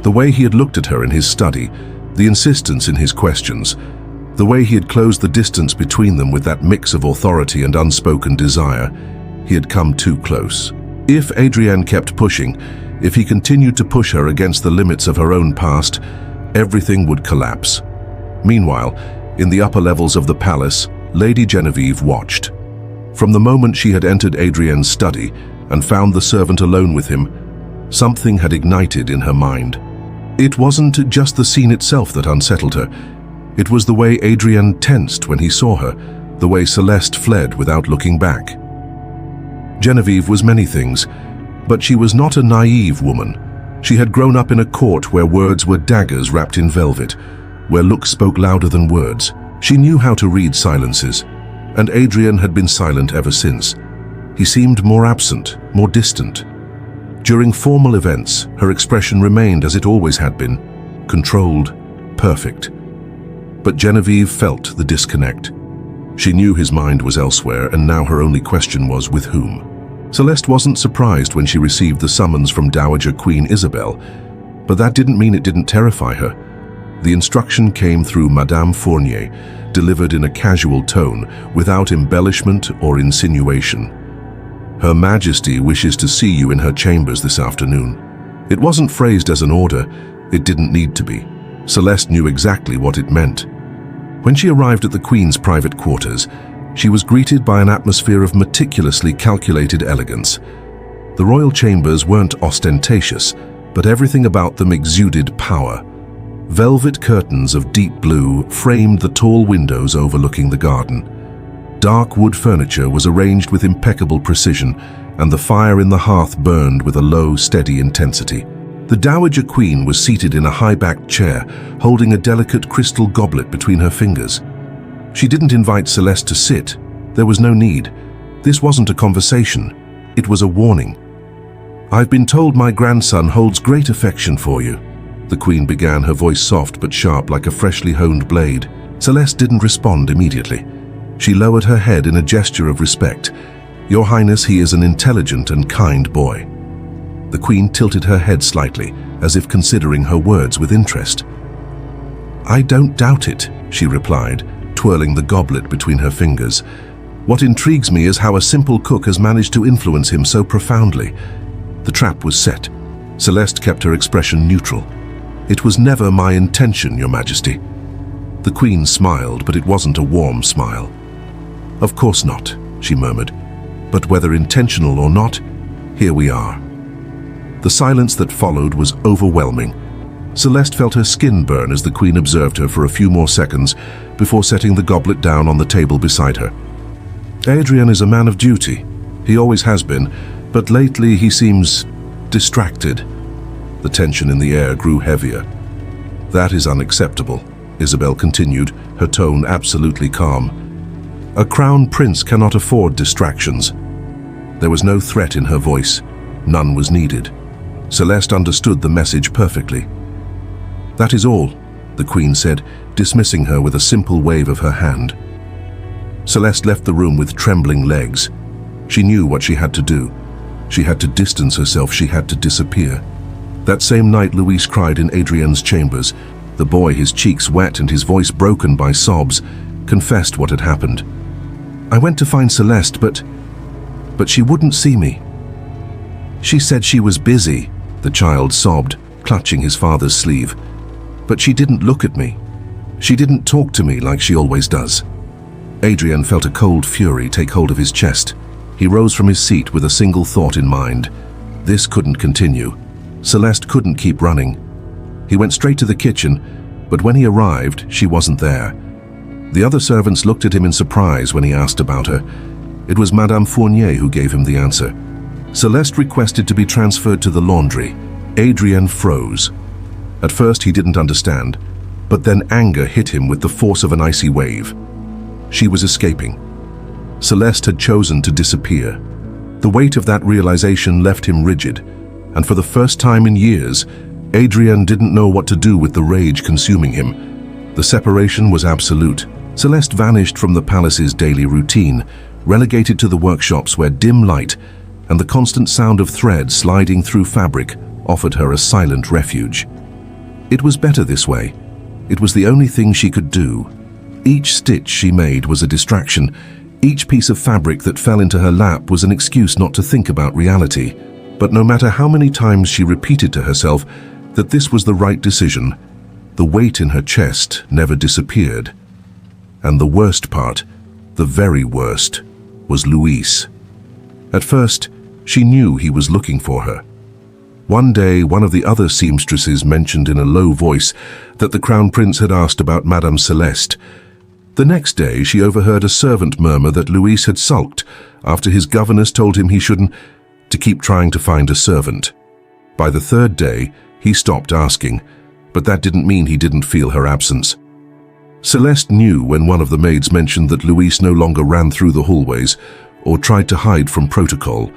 The way he had looked at her in his study, the insistence in his questions, the way he had closed the distance between them with that mix of authority and unspoken desire, he had come too close. If Adrienne kept pushing, if he continued to push her against the limits of her own past, everything would collapse. Meanwhile, in the upper levels of the palace, Lady Genevieve watched. From the moment she had entered Adrienne's study and found the servant alone with him, something had ignited in her mind. It wasn't just the scene itself that unsettled her. It was the way Adrienne tensed when he saw her, the way Celeste fled without looking back. Genevieve was many things, but she was not a naive woman. She had grown up in a court where words were daggers wrapped in velvet, where looks spoke louder than words. She knew how to read silences, and Adrienne had been silent ever since. He seemed more absent, more distant. During formal events, her expression remained as it always had been, controlled, perfect. But Genevieve felt the disconnect. She knew his mind was elsewhere, and now her only question was with whom. Celeste wasn't surprised when she received the summons from Dowager Queen Isabel. But that didn't mean it didn't terrify her. The instruction came through Madame Fournier, delivered in a casual tone, without embellishment or insinuation. Her Majesty wishes to see you in her chambers this afternoon. It wasn't phrased as an order. It didn't need to be. Celeste knew exactly what it meant. When she arrived at the Queen's private quarters, she was greeted by an atmosphere of meticulously calculated elegance. The royal chambers weren't ostentatious, but everything about them exuded power. Velvet curtains of deep blue framed the tall windows overlooking the garden. Dark wood furniture was arranged with impeccable precision, and the fire in the hearth burned with a low, steady intensity. The Dowager Queen was seated in a high-backed chair, holding a delicate crystal goblet between her fingers. She didn't invite Celeste to sit. There was no need. This wasn't a conversation. It was a warning. "I've been told my grandson holds great affection for you." The Queen began, her voice soft but sharp like a freshly honed blade. Celeste didn't respond immediately. She lowered her head in a gesture of respect. "Your Highness, he is an intelligent and kind boy." The Queen tilted her head slightly, as if considering her words with interest. "I don't doubt it," she replied, twirling the goblet between her fingers. "What intrigues me is how a simple cook has managed to influence him so profoundly." The trap was set. Celeste kept her expression neutral. "It was never my intention, Your Majesty." The Queen smiled, but it wasn't a warm smile. "Of course not," she murmured. "But whether intentional or not, here we are." The silence that followed was overwhelming. Celeste felt her skin burn as the Queen observed her for a few more seconds before setting the goblet down on the table beside her. "Adrien is a man of duty. He always has been, but lately he seems distracted." The tension in the air grew heavier. "That is unacceptable," Isabel continued, her tone absolutely calm. "A crown prince cannot afford distractions." There was no threat in her voice. None was needed. Celeste understood the message perfectly. "That is all," the Queen said, dismissing her with a simple wave of her hand. Celeste left the room with trembling legs. She knew what she had to do. She had to distance herself. She had to disappear. That same night, Louis cried in Adrien's chambers. The boy, his cheeks wet and his voice broken by sobs, confessed what had happened. "I went to find Celeste, but she wouldn't see me." "She said she was busy," the child sobbed, clutching his father's sleeve. "But she didn't look at me. She didn't talk to me like she always does." Adrien felt a cold fury take hold of his chest. He rose from his seat with a single thought in mind. This couldn't continue. Celeste couldn't keep running. He went straight to the kitchen, but when he arrived, she wasn't there. The other servants looked at him in surprise when he asked about her. It was Madame Fournier who gave him the answer. Celeste requested to be transferred to the laundry. Adrien froze. At first he didn't understand, but then anger hit him with the force of an icy wave. She was escaping. Celeste had chosen to disappear. The weight of that realization left him rigid, and for the first time in years, Adrien didn't know what to do with the rage consuming him. The separation was absolute. Celeste vanished from the palace's daily routine, relegated to the workshops where dim light and the constant sound of thread sliding through fabric offered her a silent refuge. It was better this way. It was the only thing she could do. Each stitch she made was a distraction. Each piece of fabric that fell into her lap was an excuse not to think about reality. But no matter how many times she repeated to herself that this was the right decision, the weight in her chest never disappeared. And the worst part, the very worst, was Louis. At first, she knew he was looking for her. One day, one of the other seamstresses mentioned in a low voice that the Crown Prince had asked about Madame Celeste. The next day, she overheard a servant murmur that Louis had sulked after his governess told him he shouldn't to keep trying to find a servant. By the third day, he stopped asking, but that didn't mean he didn't feel her absence. Celeste knew when one of the maids mentioned that Louis no longer ran through the hallways or tried to hide from protocol.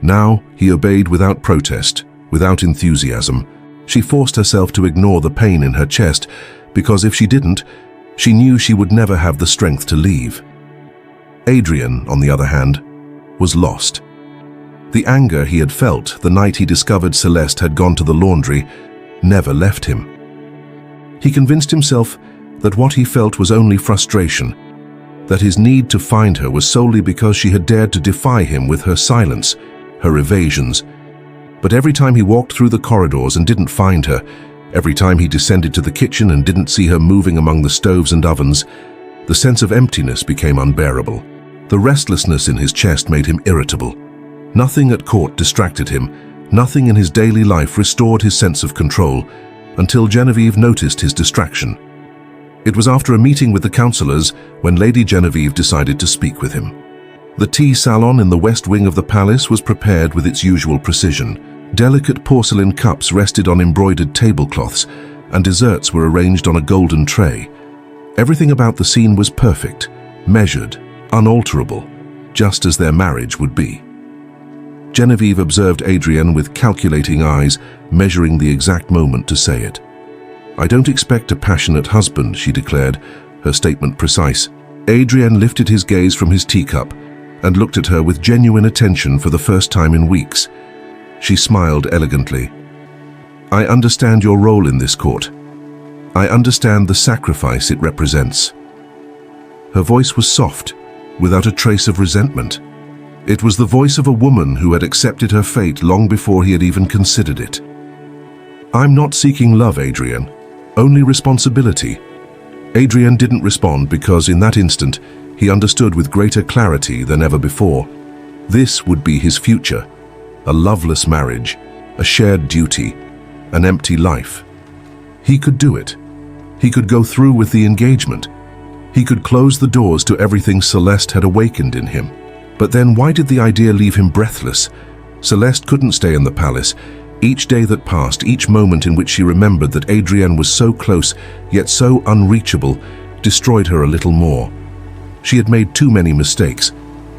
Now he obeyed without protest, without enthusiasm. She forced herself to ignore the pain in her chest, because if she didn't, she knew she would never have the strength to leave. Adrien, on the other hand, was lost. The anger he had felt the night he discovered Celeste had gone to the laundry never left him. He convinced himself that what he felt was only frustration, that his need to find her was solely because she had dared to defy him with her silence, her evasions. But every time he walked through the corridors and didn't find her, every time he descended to the kitchen and didn't see her moving among the stoves and ovens, the sense of emptiness became unbearable. The restlessness in his chest made him irritable. Nothing at court distracted him, nothing in his daily life restored his sense of control, until Genevieve noticed his distraction. It was after a meeting with the councillors when Lady Genevieve decided to speak with him. The tea salon in the west wing of the palace was prepared with its usual precision. Delicate porcelain cups rested on embroidered tablecloths, and desserts were arranged on a golden tray. Everything about the scene was perfect, measured, unalterable, just as their marriage would be. Genevieve observed Adrienne with calculating eyes, measuring the exact moment to say it. "I don't expect a passionate husband," she declared, her statement precise. Adrienne lifted his gaze from his teacup and looked at her with genuine attention for the first time in weeks. She smiled elegantly. "I understand your role in this court. I understand the sacrifice it represents." Her voice was soft, without a trace of resentment. It was the voice of a woman who had accepted her fate long before he had even considered it. "I'm not seeking love, Adrienne, only responsibility." Adrienne didn't respond because in that instant he understood with greater clarity than ever before. This would be his future, a loveless marriage, a shared duty, an empty life. He could do it. He could go through with the engagement. He could close the doors to everything Celeste had awakened in him. But then why did the idea leave him breathless? Celeste couldn't stay in the palace. Each day that passed, each moment in which she remembered that Adrienne was so close, yet so unreachable, destroyed her a little more. She had made too many mistakes.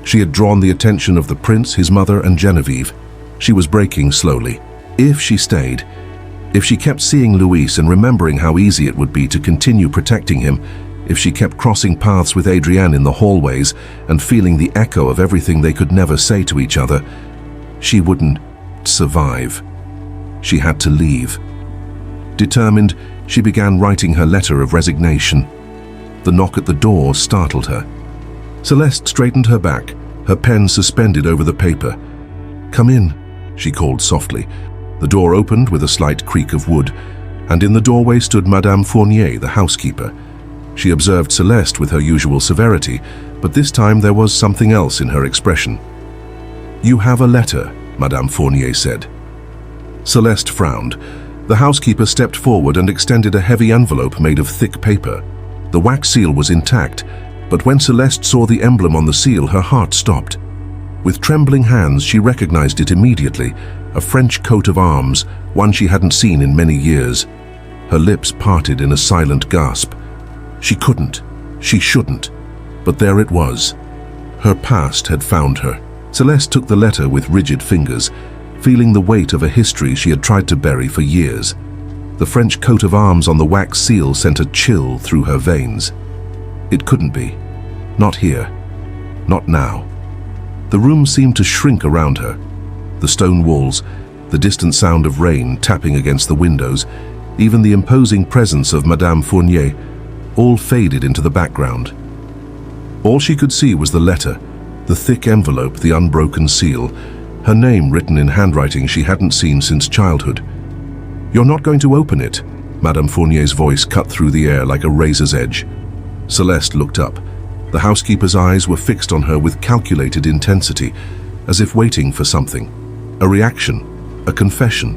She had drawn the attention of the prince, his mother, and Genevieve. She was breaking slowly. If she stayed, if she kept seeing Luis and remembering how easy it would be to continue protecting him, if she kept crossing paths with Adrienne in the hallways and feeling the echo of everything they could never say to each other, she wouldn't survive. She had to leave. Determined, she began writing her letter of resignation. The knock at the door startled her. Celeste straightened her back, her pen suspended over the paper. "Come in," she called softly. The door opened with a slight creak of wood, and in the doorway stood Madame Fournier, the housekeeper. She observed Celeste with her usual severity, but this time there was something else in her expression. "You have a letter," Madame Fournier said. Celeste frowned. The housekeeper stepped forward and extended a heavy envelope made of thick paper. The wax seal was intact, but when Celeste saw the emblem on the seal, her heart stopped. With trembling hands, she recognized it immediately, a French coat of arms, one she hadn't seen in many years. Her lips parted in a silent gasp. She couldn't, she shouldn't, but there it was. Her past had found her. Celeste took the letter with rigid fingers, feeling the weight of a history she had tried to bury for years. The French coat of arms on the wax seal sent a chill through her veins. It couldn't be. Not here. Not now. The room seemed to shrink around her. The stone walls, the distant sound of rain tapping against the windows, even the imposing presence of Madame Fournier, all faded into the background. All she could see was the letter, the thick envelope, the unbroken seal, her name written in handwriting she hadn't seen since childhood. "You're not going to open it?" Madame Fournier's voice cut through the air like a razor's edge. Celeste looked up. The housekeeper's eyes were fixed on her with calculated intensity, as if waiting for something. A reaction, a confession.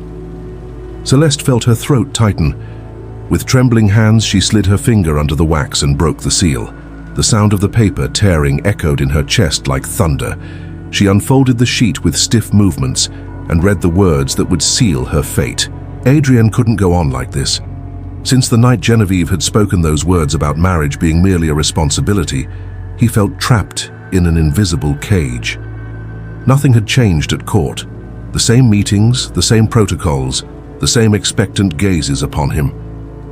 Celeste felt her throat tighten. With trembling hands, she slid her finger under the wax and broke the seal. The sound of the paper tearing echoed in her chest like thunder. She unfolded the sheet with stiff movements and read the words that would seal her fate. Adrienne couldn't go on like this. Since the night Genevieve had spoken those words about marriage being merely a responsibility, he felt trapped in an invisible cage. Nothing had changed at court. The same meetings, the same protocols, the same expectant gazes upon him.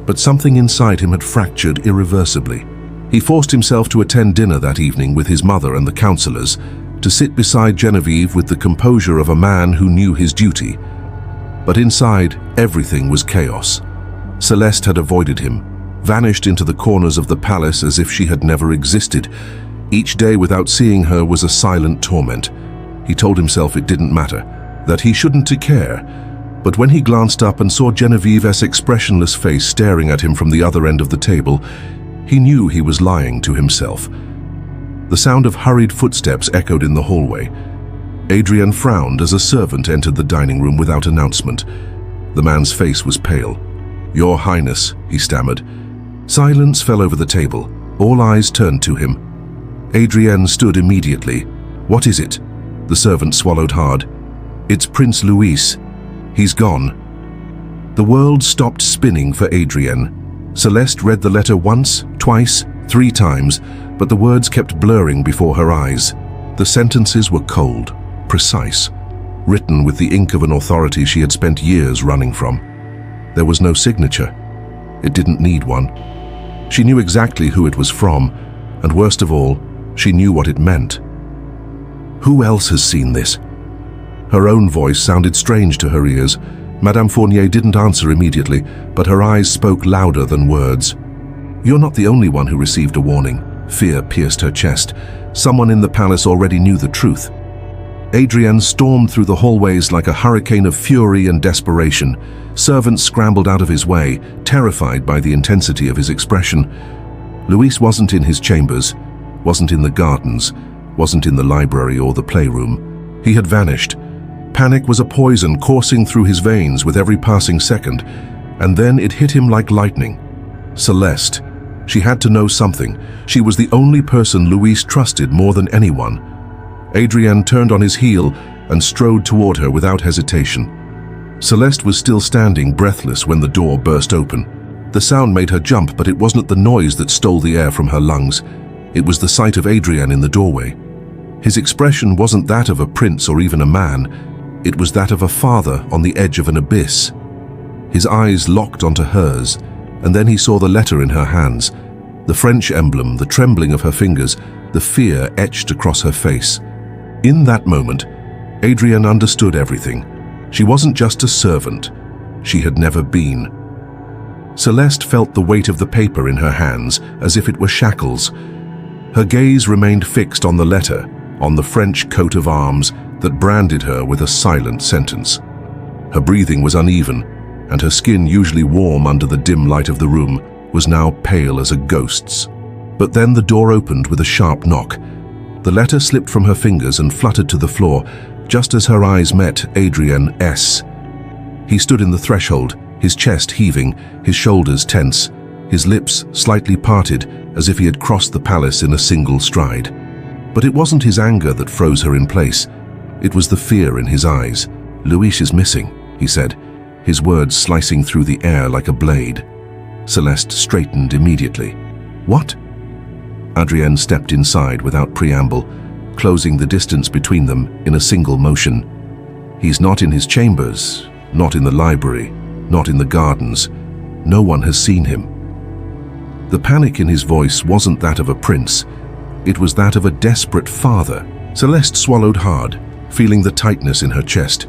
But something inside him had fractured irreversibly. He forced himself to attend dinner that evening with his mother and the councillors, to sit beside Genevieve with the composure of a man who knew his duty. But inside, Everything was chaos. Celeste had avoided him, vanished into the corners of the palace as if she had never existed. Each day without seeing her was a silent torment. He told himself it didn't matter, that he shouldn't care. But when he glanced up and saw Genevieve's expressionless face staring at him from the other end of the table, he knew he was lying to himself. The sound of hurried footsteps echoed in the hallway. Adrian frowned as a servant entered the dining room without announcement. The man's face was pale. "Your Highness," he stammered. Silence fell over the table. All eyes turned to him. Adrian stood immediately. "What is it?" The servant swallowed hard. "It's Prince Louis. He's gone." The world stopped spinning for Adrian. Celeste read the letter once, twice, 3 times, but the words kept blurring before her eyes. The sentences were cold, precise, written with the ink of an authority she had spent years running from. There was no signature. It didn't need one. She knew exactly who it was from, and worst of all, she knew what it meant. Who else has seen this? Her own voice sounded strange to her ears. Madame Fournier didn't answer immediately, but her eyes spoke louder than words. "You're not the only one who received a warning." Fear pierced her chest. Someone in the palace already knew the truth. Adrian stormed through the hallways like a hurricane of fury and desperation. Servants scrambled out of his way, terrified by the intensity of his expression. Louis wasn't in his chambers, wasn't in the gardens, wasn't in the library or the playroom. He had vanished. Panic was a poison coursing through his veins with every passing second, and then it hit him like lightning. Celeste. She had to know something. She was the only person Louis trusted more than anyone. Adrian turned on his heel and strode toward her without hesitation. Celeste was still standing breathless when the door burst open. The sound made her jump, but it wasn't the noise that stole the air from her lungs. It was the sight of Adrian in the doorway. His expression wasn't that of a prince or even a man. It was that of a father on the edge of an abyss. His eyes locked onto hers, and then he saw the letter in her hands, the French emblem, the trembling of her fingers, the fear etched across her face. In that moment, Adrian understood everything. She wasn't just a servant. She had never been. Celeste felt the weight of the paper in her hands as if it were shackles. Her gaze remained fixed on the letter, on the French coat of arms that branded her with a silent sentence. Her breathing was uneven, and her skin, usually warm under the dim light of the room, was now pale as a ghost's. But then the door opened with a sharp knock. The letter slipped from her fingers and fluttered to the floor, just as her eyes met Adrian S. He stood in the threshold, his chest heaving, his shoulders tense, his lips slightly parted as if he had crossed the palace in a single stride. But it wasn't his anger that froze her in place. It was the fear in his eyes. "Louis is missing," he said, his words slicing through the air like a blade. Celeste straightened immediately. "What?" Adrienne stepped inside without preamble, closing the distance between them in a single motion. "He's not in his chambers, not in the library, not in the gardens. No one has seen him." The panic in his voice wasn't that of a prince. It was that of a desperate father. Celeste swallowed hard, feeling the tightness in her chest.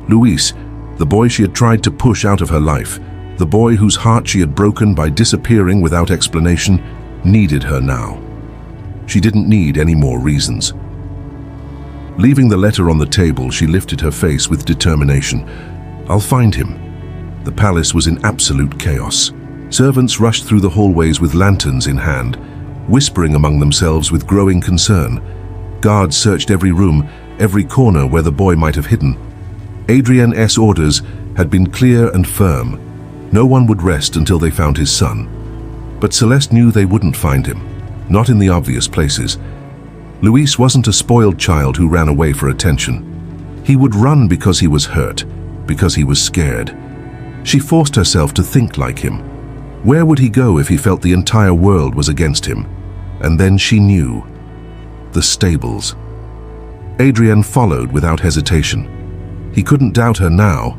Louis, the boy she had tried to push out of her life, the boy whose heart she had broken by disappearing without explanation, needed her now. She didn't need any more reasons. Leaving the letter on the table, she lifted her face with determination. "I'll find him." The palace was in absolute chaos. Servants rushed through the hallways with lanterns in hand, whispering among themselves with growing concern. Guards searched every room, every corner where the boy might have hidden. Adrienne's orders had been clear and firm. No one would rest until they found his son. But Celeste knew they wouldn't find him, not in the obvious places. Louis wasn't a spoiled child who ran away for attention. He would run because he was hurt, because he was scared. She forced herself to think like him. Where would he go if he felt the entire world was against him? And then she knew. The stables. Adrienne followed without hesitation. He couldn't doubt her now,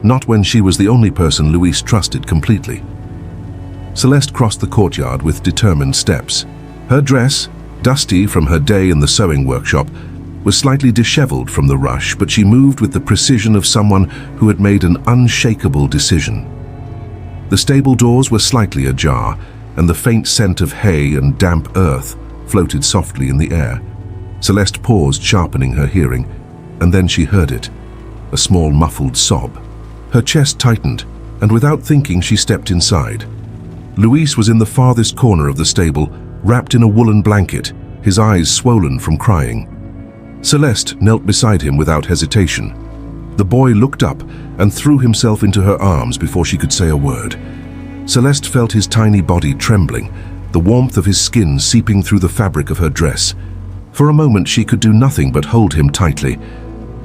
not when she was the only person Louis trusted completely. Celeste crossed the courtyard with determined steps. Her dress, dusty from her day in the sewing workshop, was slightly disheveled from the rush, but she moved with the precision of someone who had made an unshakable decision. The stable doors were slightly ajar, and the faint scent of hay and damp earth floated softly in the air. Celeste paused, sharpening her hearing, and then she heard it, a small muffled sob. Her chest tightened, and without thinking she stepped inside. Luis was in the farthest corner of the stable, wrapped in a woolen blanket, his eyes swollen from crying. Celeste knelt beside him without hesitation. The boy looked up and threw himself into her arms before she could say a word. Celeste felt his tiny body trembling, the warmth of his skin seeping through the fabric of her dress. For a moment she could do nothing but hold him tightly.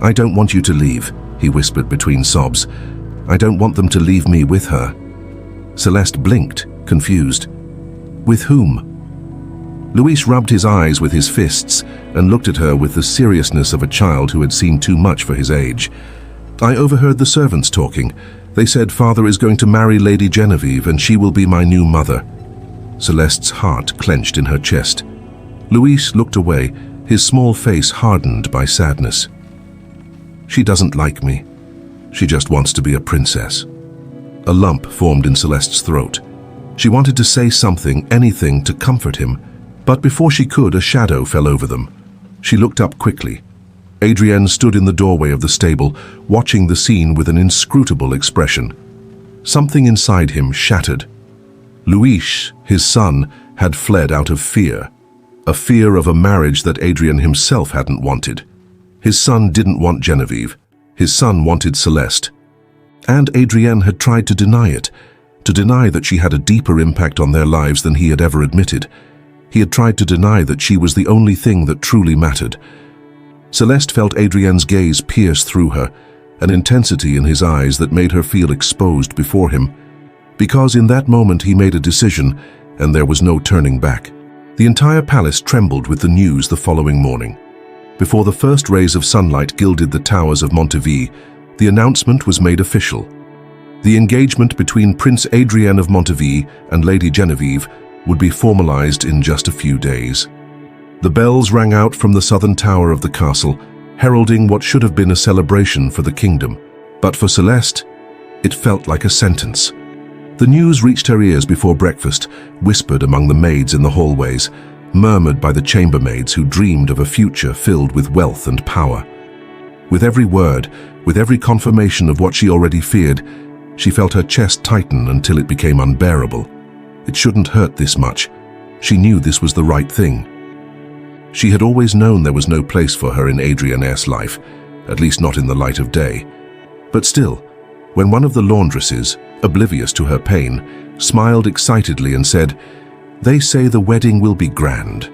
"I don't want you to leave," he whispered between sobs. "I don't want them to leave me with her." Celeste blinked, confused. "With whom?" Luis rubbed his eyes with his fists and looked at her with the seriousness of a child who had seen too much for his age. "I overheard the servants talking. They said father is going to marry Lady Genevieve and she will be my new mother." Celeste's heart clenched in her chest. Luis looked away, his small face hardened by sadness. "She doesn't like me. She just wants to be a princess." A lump formed in Celeste's throat. She wanted to say something, anything, to comfort him, but before she could, a shadow fell over them. She looked up quickly. Adrienne stood in the doorway of the stable, watching the scene with an inscrutable expression. Something inside him shattered. Luis, his son, had fled out of fear. A fear of a marriage that Adrienne himself hadn't wanted. His son didn't want Genevieve. His son wanted Celeste. And Adrienne had tried to deny it, to deny that she had a deeper impact on their lives than he had ever admitted. He had tried to deny that she was the only thing that truly mattered. Celeste felt Adrienne's gaze pierce through her, an intensity in his eyes that made her feel exposed before him. Because in that moment he made a decision, and there was no turning back. The entire palace trembled with the news the following morning. Before the first rays of sunlight gilded the towers of Montevis, the announcement was made official. The engagement between Prince Adrien of Montevis and Lady Genevieve would be formalized in just a few days. The bells rang out from the southern tower of the castle, heralding what should have been a celebration for the kingdom. But for Celeste, it felt like a sentence. The news reached her ears before breakfast, whispered among the maids in the hallways, murmured by the chambermaids who dreamed of a future filled with wealth and power. With every word, with every confirmation of what she already feared, she felt her chest tighten until it became unbearable. It shouldn't hurt this much. She knew this was the right thing. She had always known there was no place for her in Adrienne's life, at least not in the light of day. But still, when one of the laundresses, oblivious to her pain, smiled excitedly and said, "They say the wedding will be grand.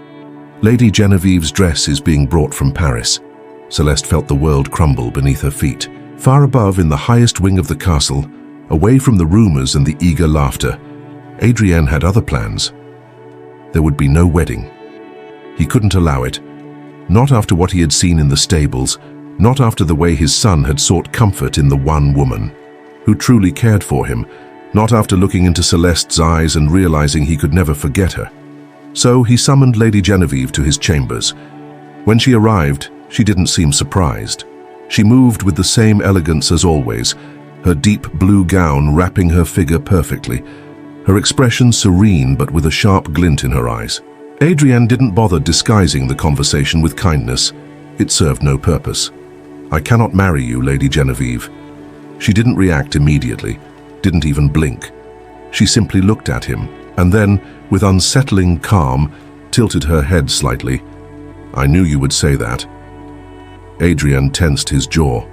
Lady Genevieve's dress is being brought from Paris." Celeste felt the world crumble beneath her feet. Far above, in the highest wing of the castle, away from the rumors and the eager laughter, Adrienne had other plans. There would be no wedding. He couldn't allow it. Not after what he had seen in the stables, not after the way his son had sought comfort in the one woman who truly cared for him, not after looking into Celeste's eyes and realizing he could never forget her. So he summoned Lady Genevieve to his chambers. When she arrived, she didn't seem surprised. She moved with the same elegance as always, her deep blue gown wrapping her figure perfectly, her expression serene but with a sharp glint in her eyes. Adrienne didn't bother disguising the conversation with kindness. It served no purpose. "I cannot marry you, Lady Genevieve." She didn't react immediately, didn't even blink. She simply looked at him, and then, with unsettling calm, tilted her head slightly. "I knew you would say that." Adrienne tensed his jaw.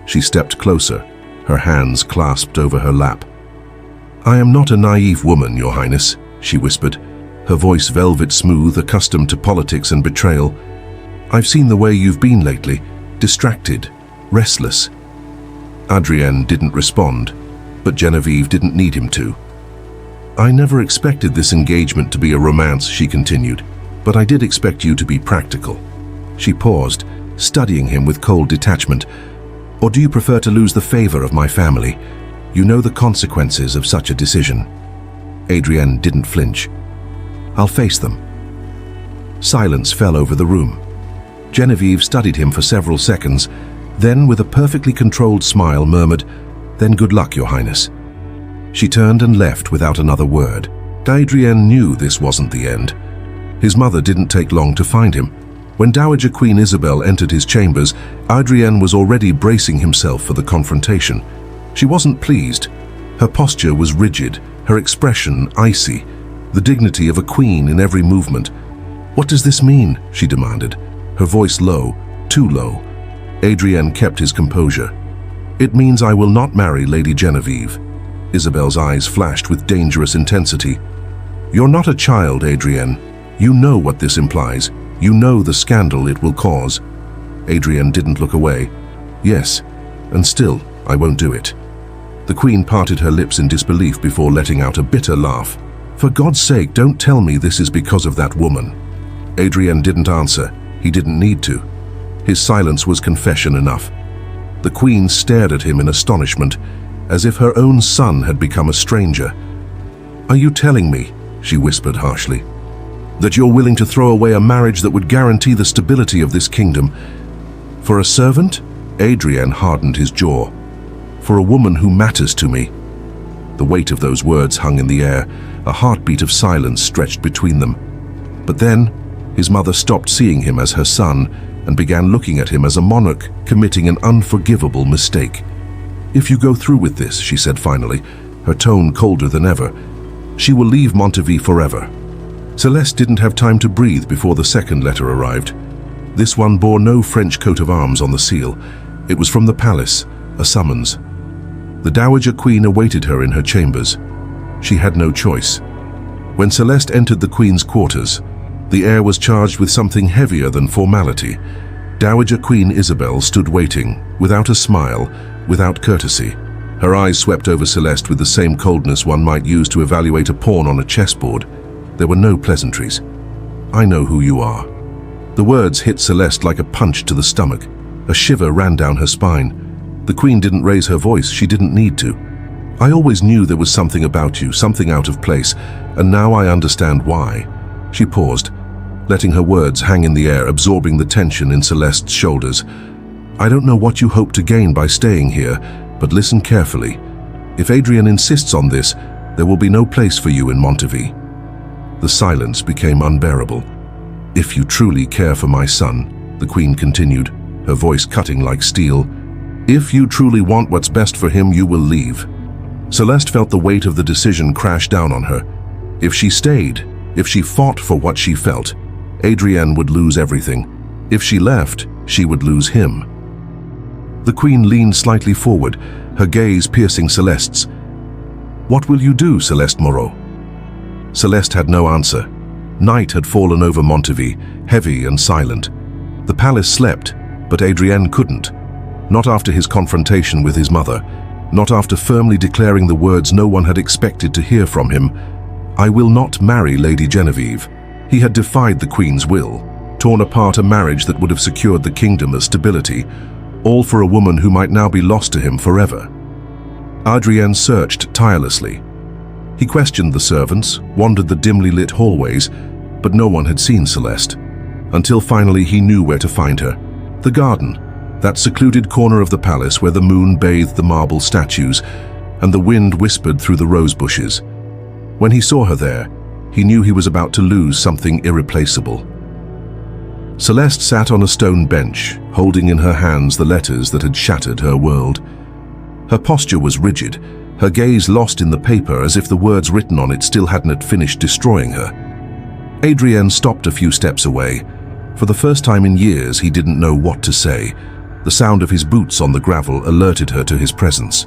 She stepped closer, her hands clasped over her lap. "I am not a naive woman, Your Highness," she whispered, her voice velvet smooth, accustomed to politics and betrayal. "I've seen the way you've been lately, distracted, restless." Adrienne didn't respond, but Genevieve didn't need him to. "I never expected this engagement to be a romance," she continued, "but I did expect you to be practical." She paused, studying him with cold detachment. "Or do you prefer to lose the favor of my family? You know the consequences of such a decision." Adrienne didn't flinch. "I'll face them." Silence fell over the room. Genevieve studied him for several seconds, then with a perfectly controlled smile murmured, "Then good luck, Your Highness." She turned and left without another word. Adrien knew this wasn't the end. His mother didn't take long to find him. When Dowager Queen Isabel entered his chambers, Adrien was already bracing himself for the confrontation. She wasn't pleased. Her posture was rigid, her expression icy, the dignity of a queen in every movement. "What does this mean?" she demanded, her voice low, too low. Adrien kept his composure. "It means I will not marry Lady Genevieve." Isabel's eyes flashed with dangerous intensity. "You're not a child, Adrien. You know what this implies. You know the scandal it will cause." Adrien didn't look away. "Yes, and still, I won't do it." The Queen parted her lips in disbelief before letting out a bitter laugh. "For God's sake, don't tell me this is because of that woman." Adrien didn't answer. He didn't need to. His silence was confession enough. The Queen stared at him in astonishment, as if her own son had become a stranger. "Are you telling me," she whispered harshly, "that you're willing to throw away a marriage that would guarantee the stability of this kingdom for a servant?" Adrien hardened his jaw. "For a woman who matters to me." The weight of those words hung in the air, a heartbeat of silence stretched between them. But then, his mother stopped seeing him as her son and began looking at him as a monarch committing an unforgivable mistake. "If you go through with this," she said finally, her tone colder than ever, "she will leave Montavis forever." Celeste didn't have time to breathe before the second letter arrived. This one bore no French coat of arms on the seal. It was from the palace, a summons. The Dowager Queen awaited her in her chambers. She had no choice. When Celeste entered the Queen's quarters, the air was charged with something heavier than formality. Dowager Queen Isabel stood waiting, without a smile, without courtesy. Her eyes swept over Celeste with the same coldness one might use to evaluate a pawn on a chessboard. There were no pleasantries. "I know who you are." The words hit Celeste like a punch to the stomach. A shiver ran down her spine. The Queen didn't raise her voice. She didn't need to. "I always knew there was something about you, something out of place, and now I understand why." She paused, letting her words hang in the air, absorbing the tension in Celeste's shoulders. "I don't know what you hope to gain by staying here, but listen carefully. If Adrien insists on this, there will be no place for you in Montavis." The silence became unbearable. "If you truly care for my son," the Queen continued, her voice cutting like steel, "if you truly want what's best for him, you will leave." Celeste felt the weight of the decision crash down on her. If she stayed, if she fought for what she felt, Adrien would lose everything. If she left, she would lose him. The Queen leaned slightly forward, her gaze piercing Celeste's. "What will you do, Celeste Moreau?" Celeste had no answer. Night had fallen over Montavis, heavy and silent. The palace slept, but Adrien couldn't. Not after his confrontation with his mother, not after firmly declaring the words no one had expected to hear from him, "I will not marry Lady Genevieve." He had defied the Queen's will, torn apart a marriage that would have secured the kingdom as stability, all for a woman who might now be lost to him forever. Adrien searched tirelessly. He questioned the servants, wandered the dimly lit hallways, but no one had seen Celeste. Until finally he knew where to find her. The garden, that secluded corner of the palace where the moon bathed the marble statues, and the wind whispered through the rose bushes. When he saw her there, he knew he was about to lose something irreplaceable. Celeste sat on a stone bench, holding in her hands the letters that had shattered her world. Her posture was rigid, her gaze lost in the paper as if the words written on it still hadn't finished destroying her. Adrien stopped a few steps away. For the first time in years, he didn't know what to say. The sound of his boots on the gravel alerted her to his presence.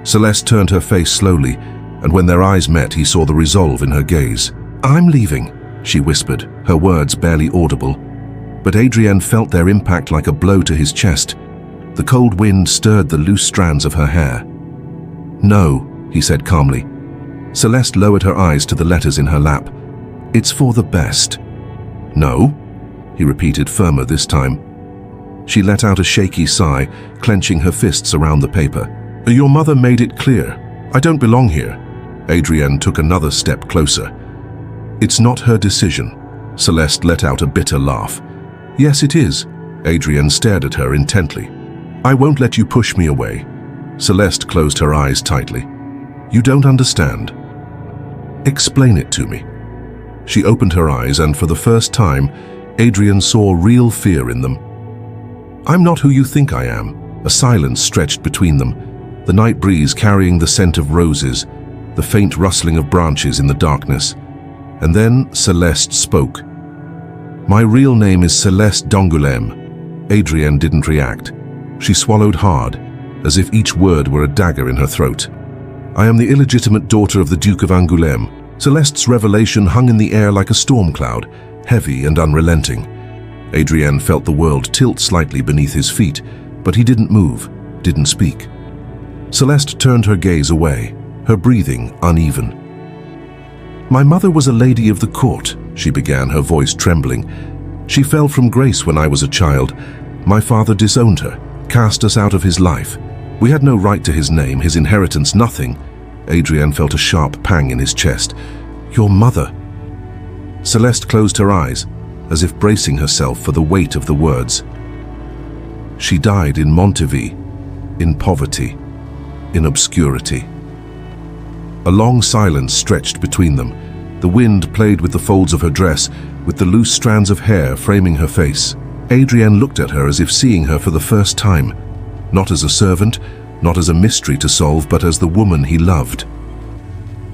Celeste turned her face slowly, and when their eyes met, he saw the resolve in her gaze. "I'm leaving," she whispered, her words barely audible. But Adrien felt their impact like a blow to his chest. The cold wind stirred the loose strands of her hair. "No," he said calmly. Celeste lowered her eyes to the letters in her lap. "It's for the best." "No?" he repeated, firmer this time. She let out a shaky sigh, clenching her fists around the paper. "Your mother made it clear. I don't belong here." Adrien took another step closer. "It's not her decision." Celeste let out a bitter laugh. "Yes, it is. Adrienne stared at her intently. "I won't let you push me away." Celeste closed her eyes tightly. "You don't understand." "Explain it to me." She opened her eyes, and for the first time, Adrienne saw real fear in them. "I'm not who you think I am." A silence stretched between them, the night breeze carrying the scent of roses, the faint rustling of branches in the darkness. And then Celeste spoke. "My real name is Celeste d'Angoulême." Adrienne didn't react. She swallowed hard, as if each word were a dagger in her throat. "I am the illegitimate daughter of the Duke of Angoulême." Celeste's revelation hung in the air like a storm cloud, heavy and unrelenting. Adrienne felt the world tilt slightly beneath his feet, but he didn't move, didn't speak. Celeste turned her gaze away, her breathing uneven. "My mother was a lady of the court," she began, her voice trembling. "She fell from grace when I was a child. My father disowned her, cast us out of his life. We had no right to his name, his inheritance, nothing." Adrienne felt a sharp pang in his chest. "Your mother?" Celeste closed her eyes, as if bracing herself for the weight of the words. "She died in Montivy, in poverty, in obscurity." A long silence stretched between them. The wind played with the folds of her dress, with the loose strands of hair framing her face. Adrienne looked at her as if seeing her for the first time, not as a servant, not as a mystery to solve, but as the woman he loved.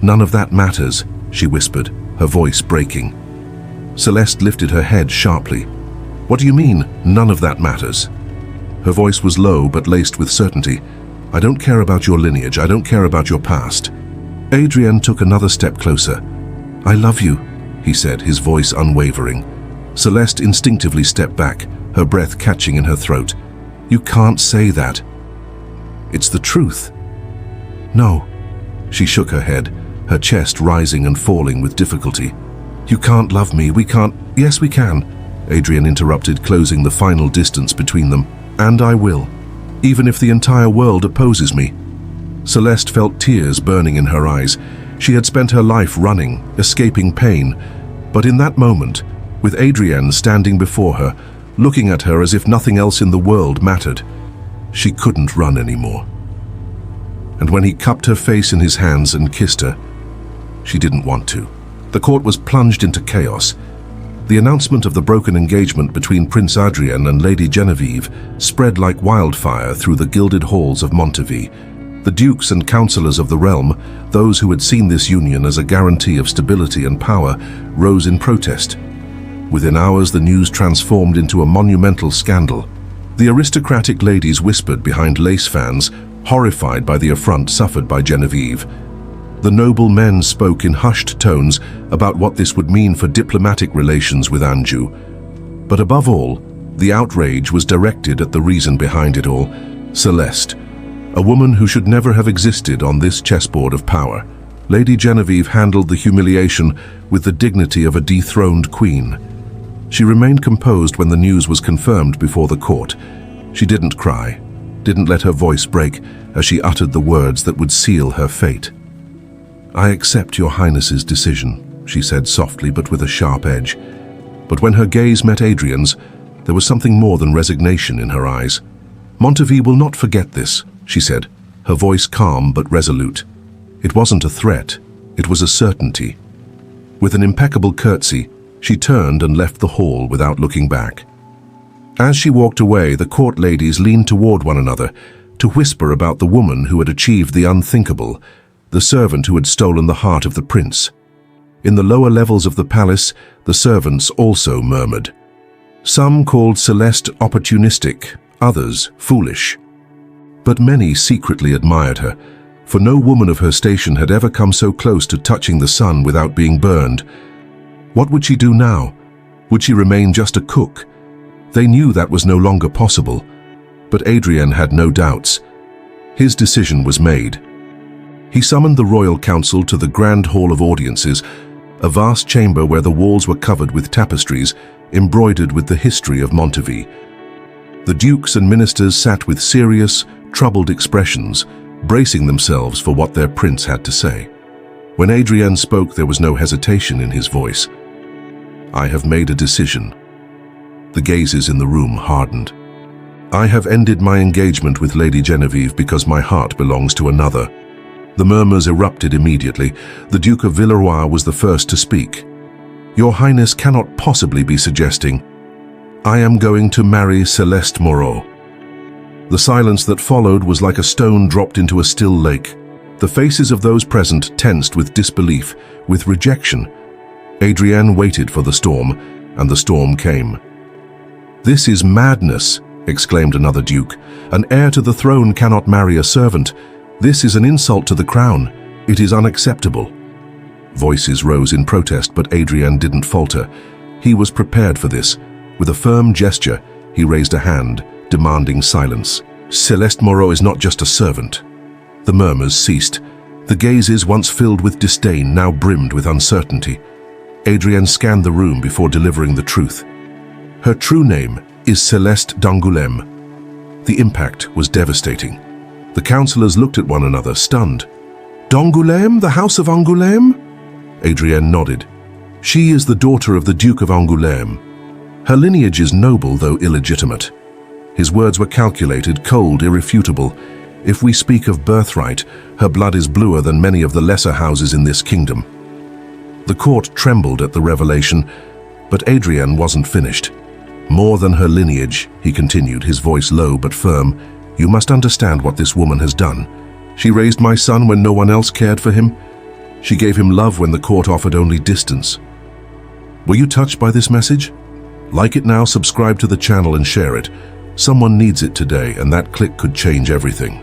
"None of that matters," she whispered, her voice breaking. Celeste lifted her head sharply. "What do you mean, none of that matters?" Her voice was low but laced with certainty. "I don't care about your lineage, I don't care about your past." Adrienne took another step closer. "I love you," he said, his voice unwavering. Celeste instinctively stepped back, her breath catching in her throat. "You can't say that." "It's the truth." "No." She shook her head, her chest rising and falling with difficulty. "You can't love me, we can't—" "Yes, we can," Adrienne interrupted, closing the final distance between them. "And I will, even if the entire world opposes me." Celeste felt tears burning in her eyes. She had spent her life running, escaping pain, but in that moment, with Adrienne standing before her, looking at her as if nothing else in the world mattered, she couldn't run anymore. And when he cupped her face in his hands and kissed her, she didn't want to. The court was plunged into chaos. The announcement of the broken engagement between Prince Adrien and Lady Genevieve spread like wildfire through the gilded halls of Montivy. The dukes and councillors of the realm, those who had seen this union as a guarantee of stability and power, rose in protest. Within hours, the news transformed into a monumental scandal. The aristocratic ladies whispered behind lace fans, horrified by the affront suffered by Genevieve. The noble men spoke in hushed tones about what this would mean for diplomatic relations with Anjou. But above all, the outrage was directed at the reason behind it all: Celeste, a woman who should never have existed on this chessboard of power. Lady Genevieve handled the humiliation with the dignity of a dethroned queen. She remained composed when the news was confirmed before the court. She didn't cry, didn't let her voice break as she uttered the words that would seal her fate. "I accept your Highness's decision," she said softly but with a sharp edge. But when her gaze met Adrienne's, there was something more than resignation in her eyes. "Montivy will not forget this," she said, her voice calm but resolute. It wasn't a threat, it was a certainty. With an impeccable curtsy, she turned and left the hall without looking back. As she walked away, the court ladies leaned toward one another to whisper about the woman who had achieved the unthinkable, the servant who had stolen the heart of the prince. In the lower levels of the palace, the servants also murmured. Some called Celeste opportunistic, others foolish. But many secretly admired her, for no woman of her station had ever come so close to touching the sun without being burned. What would she do now? Would she remain just a cook? They knew that was no longer possible, but Adrien had no doubts. His decision was made. He summoned the royal council to the Grand Hall of Audiences, a vast chamber where the walls were covered with tapestries embroidered with the history of Montivy. The dukes and ministers sat with serious, troubled expressions, bracing themselves for what their prince had to say. When Adrien spoke, there was no hesitation in his voice. "I have made a decision." The gazes in the room hardened. "I have ended my engagement with Lady Genevieve because my heart belongs to another." The murmurs erupted immediately. The Duke of Villeroy was the first to speak. "Your Highness cannot possibly be suggesting I am going to marry Celeste Moreau." The silence that followed was like a stone dropped into a still lake. The faces of those present tensed with disbelief, with rejection. Adrienne waited for the storm, and the storm came. "This is madness," exclaimed another duke. "An heir to the throne cannot marry a servant. This is an insult to the crown. It is unacceptable." Voices rose in protest, but Adrienne didn't falter. He was prepared for this. With a firm gesture, he raised a hand, demanding silence. "Celeste Moreau is not just a servant." The murmurs ceased. The gazes, once filled with disdain, now brimmed with uncertainty. Adrienne scanned the room before delivering the truth. "Her true name is Celeste d'Angoulême." The impact was devastating. The councillors looked at one another, stunned. "D'Angoulême? The House of Angoulême?" Adrienne nodded. "She is the daughter of the Duke of Angoulême. Her lineage is noble, though illegitimate." His words were calculated, cold, irrefutable. "If we speak of birthright, her blood is bluer than many of the lesser houses in this kingdom." The court trembled at the revelation, but Adrienne wasn't finished. "More than her lineage," he continued, his voice low but firm, "you must understand what this woman has done. She raised my son when no one else cared for him. She gave him love when the court offered only distance." Were you touched by this message? Like it now, subscribe to the channel and share it. Someone needs it today, and that click could change everything.